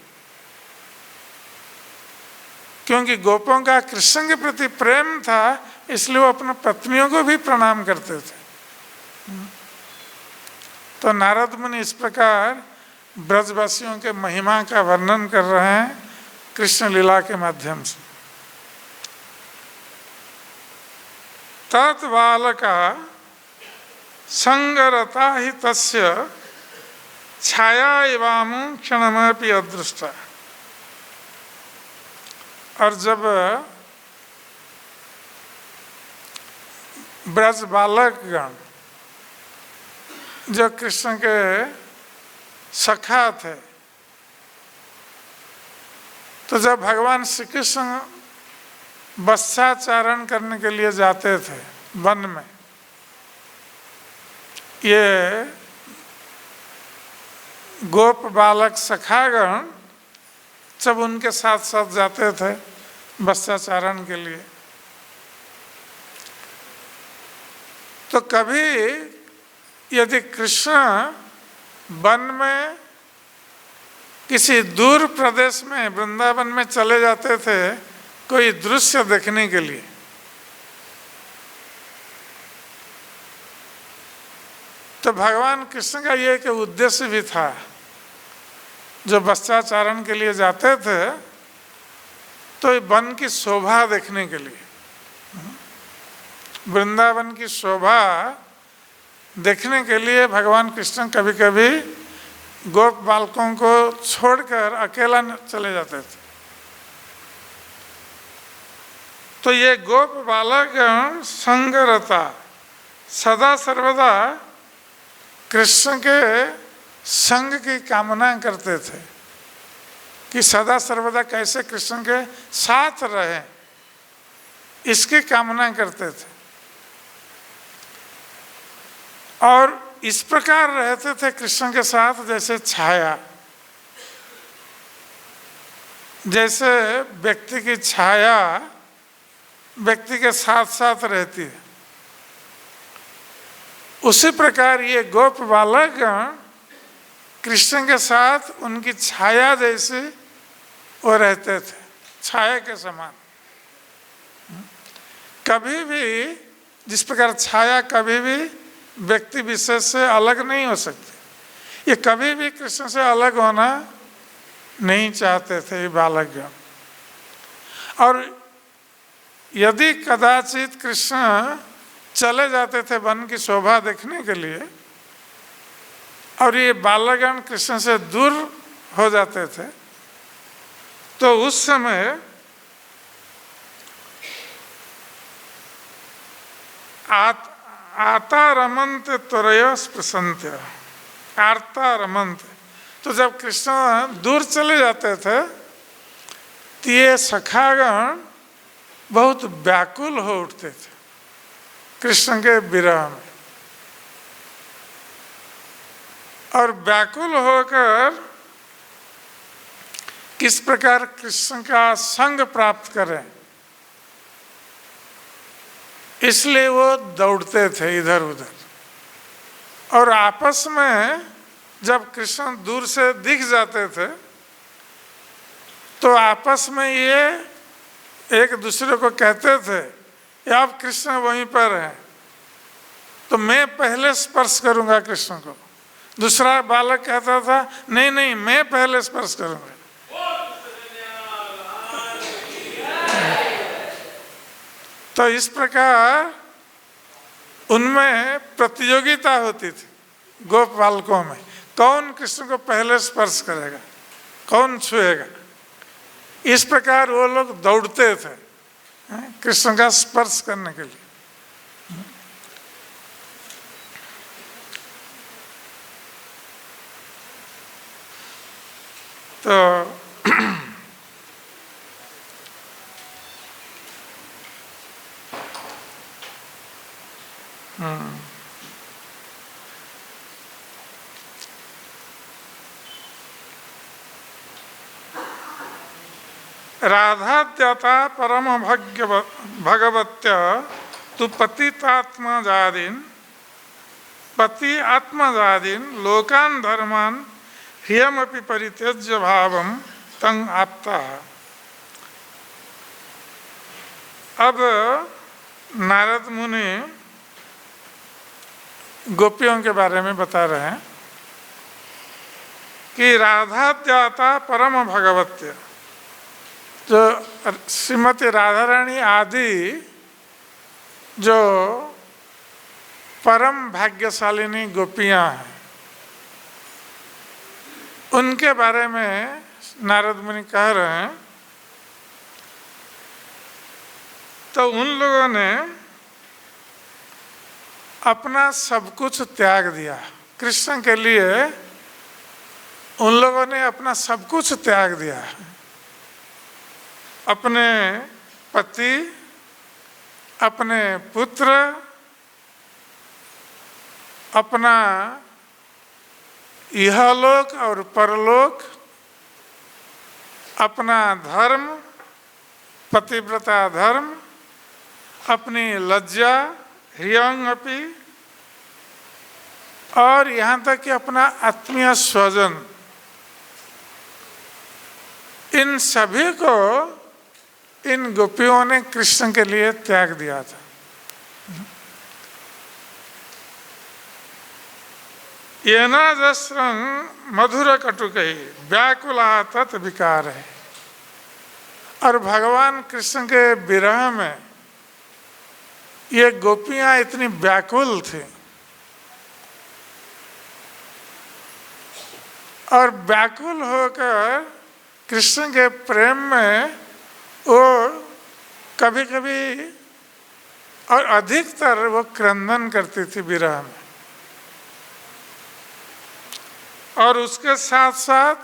क्योंकि गोपों का कृष्ण के प्रति प्रेम था, इसलिए वो अपनी पत्नियों को भी प्रणाम करते थे। तो नारद मुनि इस प्रकार ब्रजवासियों के महिमा का वर्णन कर रहे हैं कृष्ण लीला के माध्यम से। तत् बालका संगरता ही तस्य छाया एवं क्षणमपि अदृष्टा। और जब ब्रज बालकगण जो कृष्ण के सखा थे, तो जब भगवान श्री कृष्ण बत्साचारण करने के लिए जाते थे वन में, ये गोप बालक सखागण जब उनके साथ साथ जाते थे बत्साचारण के लिए, तो कभी यदि कृष्ण वन में किसी दूर प्रदेश में वृंदावन में चले जाते थे कोई दृश्य देखने के लिए, तो भगवान कृष्ण का ये एक उद्देश्य भी था। जो बत्साचारण के लिए जाते थे तो वन की शोभा देखने के लिए, वृंदावन की शोभा देखने के लिए भगवान कृष्ण कभी कभी गोप बालकों को छोड़कर अकेला चले जाते थे। तो ये गोप बालक संगरता सदा सर्वदा कृष्ण के संग की कामना करते थे कि सदा सर्वदा कैसे कृष्ण के साथ रहे, इसकी कामना करते थे। और इस प्रकार रहते थे कृष्ण के साथ जैसे छाया, जैसे व्यक्ति की छाया व्यक्ति के साथ साथ रहती है, उसी प्रकार ये गोप बालक कृष्ण के साथ उनकी छाया जैसे वो रहते थे, छाया के समान। कभी भी जिस प्रकार छाया कभी भी व्यक्ति विशेष से अलग नहीं हो सकती, ये कभी भी कृष्ण से अलग होना नहीं चाहते थे ये बालकगण। और यदि कदाचित कृष्ण चले जाते थे वन की शोभा देखने के लिए और ये बालकगण कृष्ण से दूर हो जाते थे, तो उस समय आता रमंत त्वरया स्पृशन्ते, आर्ता रमंत। तो जब कृष्ण दूर चले जाते थे तो ये सखागण बहुत व्याकुल हो उठते थे कृष्ण के विरह में, और व्याकुल होकर किस प्रकार कृष्ण का संग प्राप्त करें, इसलिए वो दौड़ते थे इधर उधर। और आपस में जब कृष्ण दूर से दिख जाते थे तो आपस में ये एक दूसरे को कहते थे कि अब कृष्ण वहीं पर है तो मैं पहले स्पर्श करूंगा कृष्ण को। दूसरा बालक कहता था नहीं नहीं मैं पहले स्पर्श करूंगा। तो इस प्रकार उनमें प्रतियोगिता होती थी गोप बालकों में, कौन कृष्ण को पहले स्पर्श करेगा, कौन छुएगा। इस प्रकार वो लोग दौड़ते थे कृष्ण का स्पर्श करने के लिए। तो राधाद्यता परम भगवत्य तु पतितात्मजादीन पति आत्मजादीन लोकान धर्मान ह्रियमपि परित्यज्य भावम तंग आपता। अब नारद मुनि गोपियों के बारे में बता रहे हैं कि राधाद्याता परम भगवत्य, जो श्रीमती राधा रानी आदि जो परम भाग्यशालिनी गोपियाँ हैं, उनके बारे में नारद मुनि कह रहे हैं। तो उन लोगों ने अपना सब कुछ त्याग दिया कृष्ण के लिए। उन लोगों ने अपना सब कुछ त्याग दिया, अपने पति, अपने पुत्र, अपना इहलोक और परलोक, अपना धर्म, पतिव्रता धर्म, अपनी लज्जा ह्रियंगपि, और यहाँ तक कि अपना आत्मीय स्वजन, इन सभी को इन गोपियों ने कृष्ण के लिए त्याग दिया था। येनाजस्रं मधुर कटुकई व्याकुला तत् विकार है। और भगवान कृष्ण के विरह में ये गोपियां इतनी व्याकुल थी, और व्याकुल होकर कृष्ण के प्रेम में वो कभी कभी और अधिकतर वो क्रंदन करती थी विरह में। और उसके साथ साथ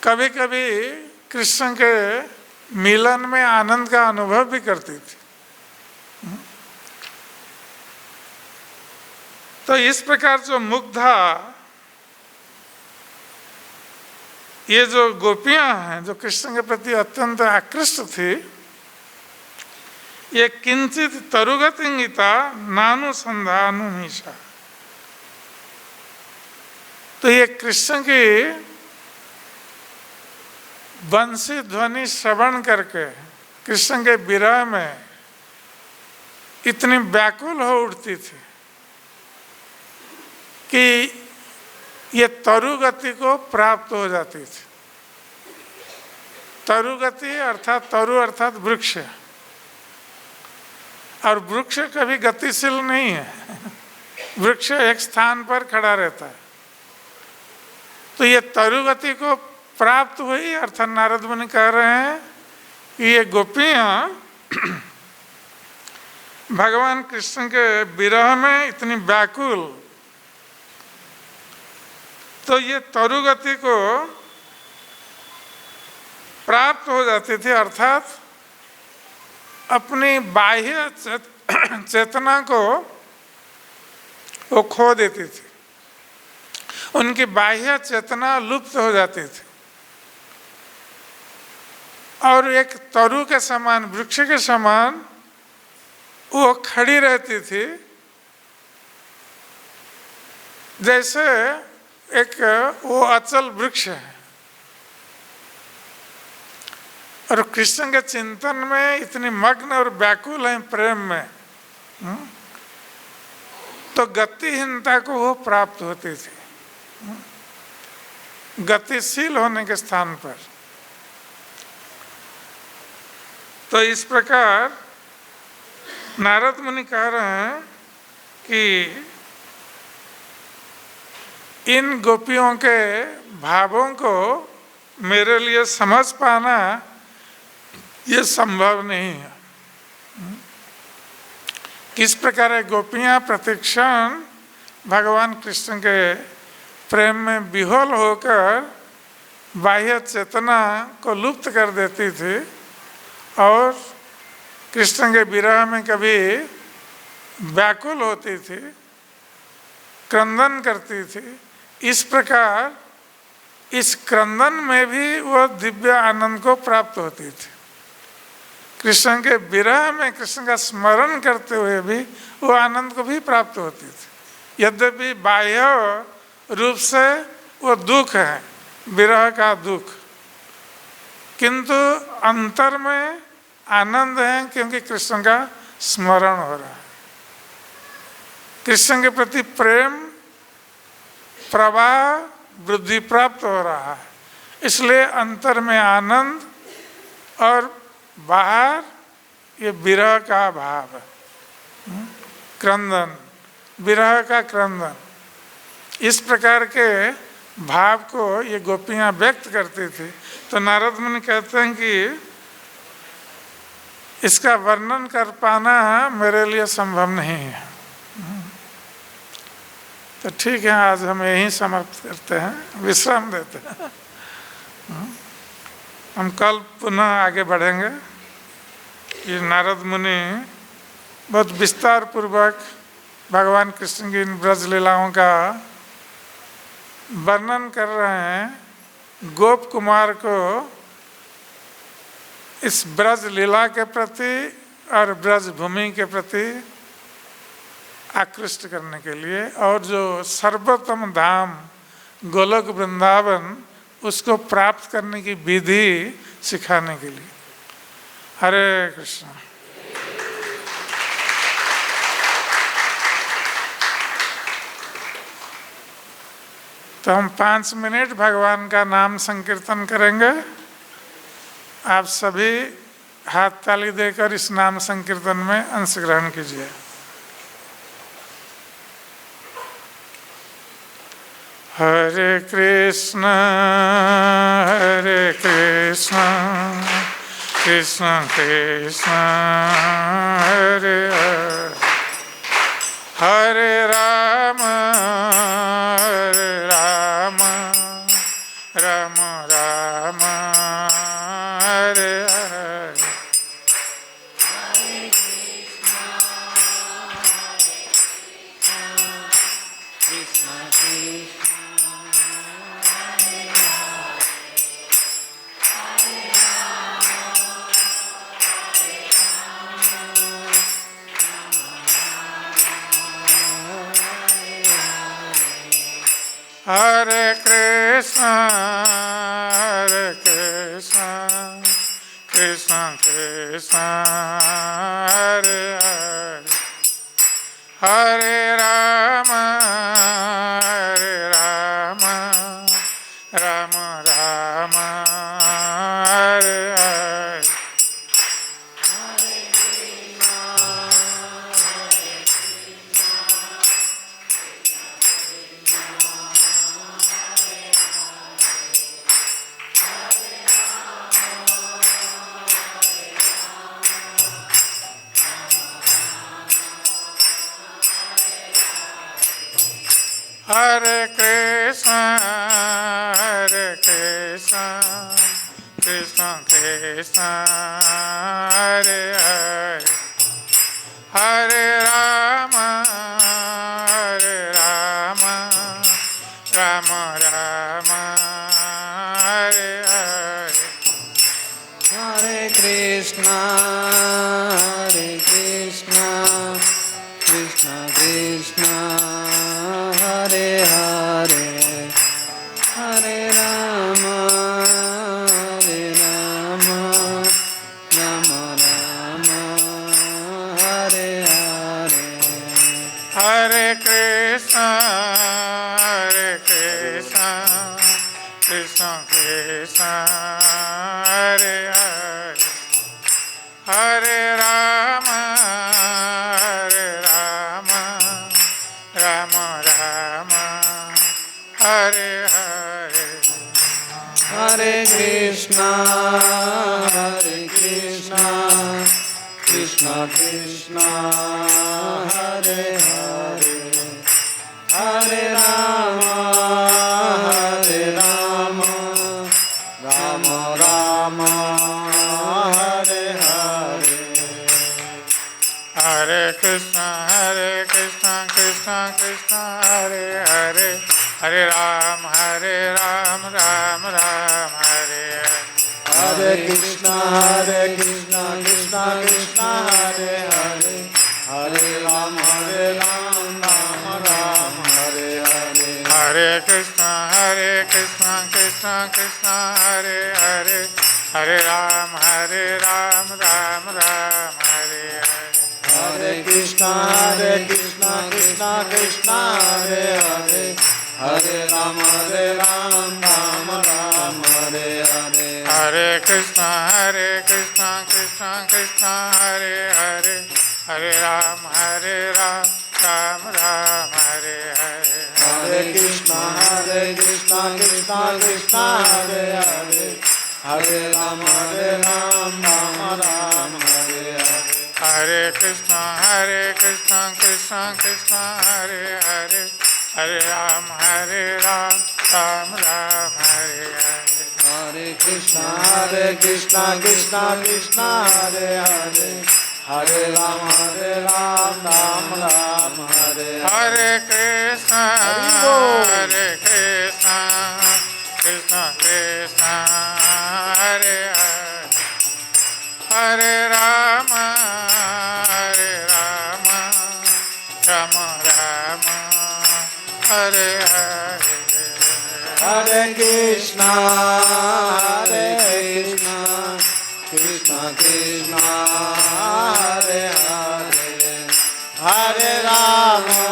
कभी कभी कृष्ण के मिलन में आनंद का अनुभव भी करती थी। तो इस प्रकार जो मुग्धा, ये जो गोपियां हैं जो कृष्ण के प्रति अत्यंत आकृष्ट थी, ये किंचित तरुगतिंगिता नानुसंधानुमीशा। तो ये कृष्ण की बंसी ध्वनि श्रवण करके कृष्ण के विरह में इतनी व्याकुल हो उठती थी कि ये तरुगति को प्राप्त हो जाती थी। तरुगति अर्थात तरु अर्थात वृक्ष, और वृक्ष कभी गतिशील नहीं है, वृक्ष एक स्थान पर खड़ा रहता है। तो ये तरुगति को प्राप्त हुई, अर्थात नारद मुनि कह रहे हैं कि ये गोपियां भगवान कृष्ण के विरह में इतनी व्याकुल, तो ये तरुगति को प्राप्त हो जाती थी, अर्थात अपनी बाह्य चेतना को वो खो देती थी, उनकी बाह्य चेतना लुप्त हो जाती थी, और एक तरु के समान, वृक्ष के समान वो खड़ी रहती थी, जैसे एक वो अचल वृक्ष है। और कृष्ण के चिंतन में इतनी मग्न और व्याकुल है प्रेम में, तो गतिहीनता को वो प्राप्त होती थी, गतिशील होने के स्थान पर। तो इस प्रकार नारद मुनि कह रहे हैं कि इन गोपियों के भावों को मेरे लिए समझ पाना ये संभव नहीं है। किस प्रकार गोपियां प्रतिक्षण भगवान कृष्ण के प्रेम में विह्वल होकर बाह्य चेतना को लुप्त कर देती थी, और कृष्ण के विरह में कभी व्याकुल होती थी, क्रंदन करती थी। इस प्रकार इस क्रंदन में भी वह दिव्य आनंद को प्राप्त होती थी। कृष्ण के विरह में कृष्ण का स्मरण करते हुए भी वो आनंद को भी प्राप्त होती थी। यद्यपि बाह्य रूप से वो दुख है, विरह का दुख, किंतु अंतर में आनंद है, क्योंकि कृष्ण का स्मरण हो रहा है। कृष्ण के प्रति प्रेम प्रवाह वृद्धि प्राप्त हो रहा है। इसलिए अंतर में आनंद और बाहर ये विरह का भाव है, क्रंदन, विरह का क्रंदन। इस प्रकार के भाव को ये गोपियां व्यक्त करती थी। तो नारद मुनि कहते हैं कि इसका वर्णन कर पाना मेरे लिए संभव नहीं है। तो ठीक है, आज हम यहीं समाप्त करते हैं, विश्राम देते हैं। हम कल पुनः आगे बढ़ेंगे। ये नारद मुनि बहुत विस्तार पूर्वक भगवान कृष्ण की इन ब्रज लीलाओं का वर्णन कर रहे हैं। गोप कुमार को इस ब्रज लीला के प्रति और ब्रज भूमि के प्रति आकृष्ट करने के लिए, और जो सर्वोत्तम धाम गोलोक वृंदावन उसको प्राप्त करने की विधि सिखाने के लिए। हरे कृष्ण। तो हम 5 मिनट भगवान का नाम संकीर्तन करेंगे। आप सभी हाथ ताली देकर इस नाम संकीर्तन में अंश ग्रहण कीजिए। हरे कृष्ण कृष्ण कृष्ण हरे हरे, हरे राम राम राम हरे हरे। हरे कृष्ण कृष्ण कृष्ण हरे हरे, हरे राम राम राम हरे हरे। हरे कृष्ण कृष्ण कृष्ण हरे हरे, हरे राम राम राम हरे हरे। हरे कृष्ण कृष्ण कृष्ण हरे हरे, हरे राम राम राम हरे हरे। हरे कृष्ण कृष्ण कृष्ण हरे हरे, हरे राम राम राम हरे हरे। हरे कृष्ण कृष्ण कृष्ण हरे हरे, हरे राम राम राम हरे हरे। हरे कृष्ण कृष्ण कृष्ण हरे हरे, हरे राम राम राम हरे हरे। हरे कृष्ण कृष्ण कृष्ण हरे हरे, हरे राम राम राम हरे हरे। हरे कृष्ण कृष्ण कृष्ण हरे हरे, हरे राम राम राम हरे हरे। हरे Krishna Krishna Krishna Hare Hare, Hare Rama, Rama Rama, Hare Hare. Hare Krishna, Krishna Krishna, Hare Hare, Hare Ram, Ram Ram, Hare Hare. Hare Krishna, Krishna Krishna, Hare Hare. Hare Rama, Rama Rama, Hare Hare. Hare Krishna, Krishna Krishna, Hare Hare, Hare Ram, Ram Ram, Hare Hare. Hare Krishna, Krishna Krishna, Hare Hare. Hare Rama, Rama Rama, Hare Hare. Hare Krishna, Krishna Krishna, Hare Hare, Hare Rama, Rama Rama, Hare Hare. Hare Krishna, Krishna Krishna, Hare Hare. Hare Rama,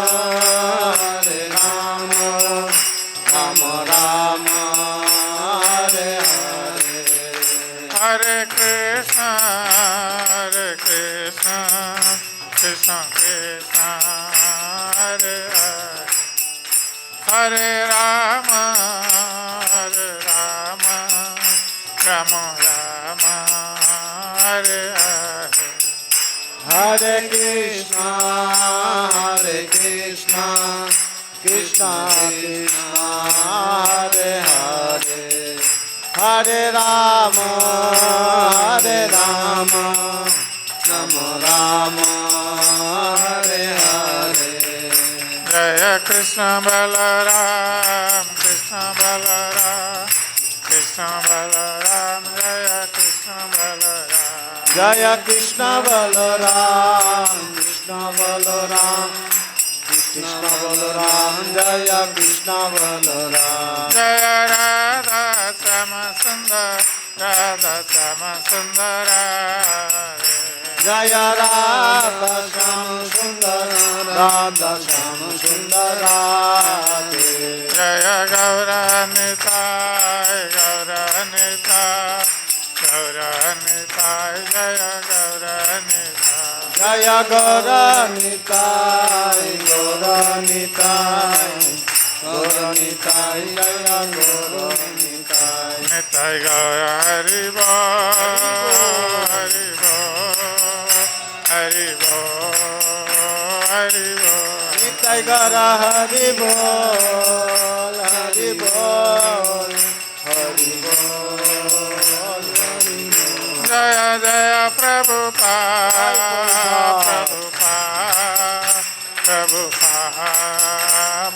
Rama Rama, Hare Hare. Hare Krishna, Krishna Krishna, Hare Hare, Hare Rama, Rama Rama, Hare Hare. Hare Krishna, Krishna Krishna, Hare Hare. Hare Rama, Rama Rama, Hare Hare. Jaya Krishna Balaram, Krishna Balaram, Krishna Balaram, Jaya Krishna Balaram. Jaya Krishna Balaram, Krishna Balaram, Krishna Balaram, Jaya Krishna Balaram. Jaya Radha Sama Sundar, Radha Sama Sundara. Jaya Radha Shama Sundara, Radha Shama Sundara. Jaya Gaura Nitai, Gaura Nitai, Gaura Nitai, Jaya Gaura Nitai. Jaya Gaura Nitai, Gaura Nitai, Gaura Nitai, Jaya Gaura Nitai. Nitai Gaura Hari Bol, Hari Bol, Hari Bol, Hari Bol. Nitai Gaura Hari Bol, Hari Bol, Hari Bol, Hari Bol. Jaya Jaya Prabhupada, Prabhupada,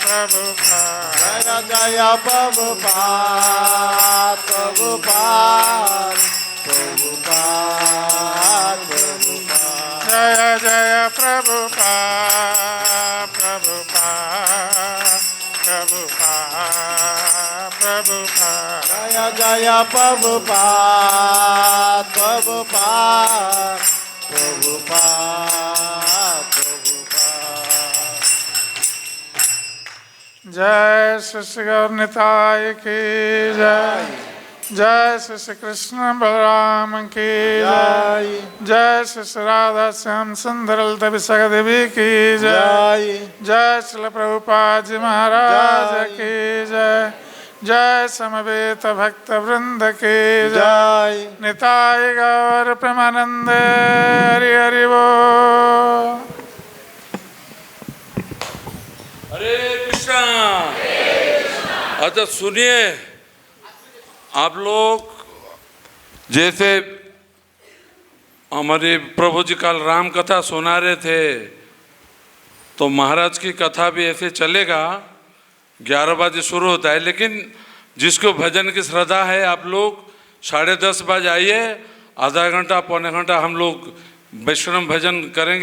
Prabhupada. Jaya Jaya Prabhupada, Prabhupada, Prabhupada, Prabhupada. Jaya Jaya Prabhupada, Prabhupada, Prabhupada, Prabhupada. Jaya Jaya Prabhupada, Prabhupada, Prabhupada, Prabhupada. जय श्री श्री गौर निताय की जय, जय श्री श्री कृष्ण बलराम की जय, जय श्री श्री राधा श्याम सुंदर ललिता विशाखा देवी की जय, जय श्री प्रभुपाद जी महाराज की जय, जय समवेत भक्त वृंद की जय, निताय गौर प्रेमानंद हरि हरि बोल। हरे कृष्णा। अच्छा सुनिए, आप लोग जैसे हमारे प्रभु जी कल राम कथा सुना रहे थे, तो महाराज की कथा भी ऐसे चलेगा। 11 बजे शुरू होता है, लेकिन जिसको भजन की श्रद्धा है आप लोग 10:30 बजे आइए, आधा घंटा पौने घंटा हम लोग वैष्णव भजन करेंगे।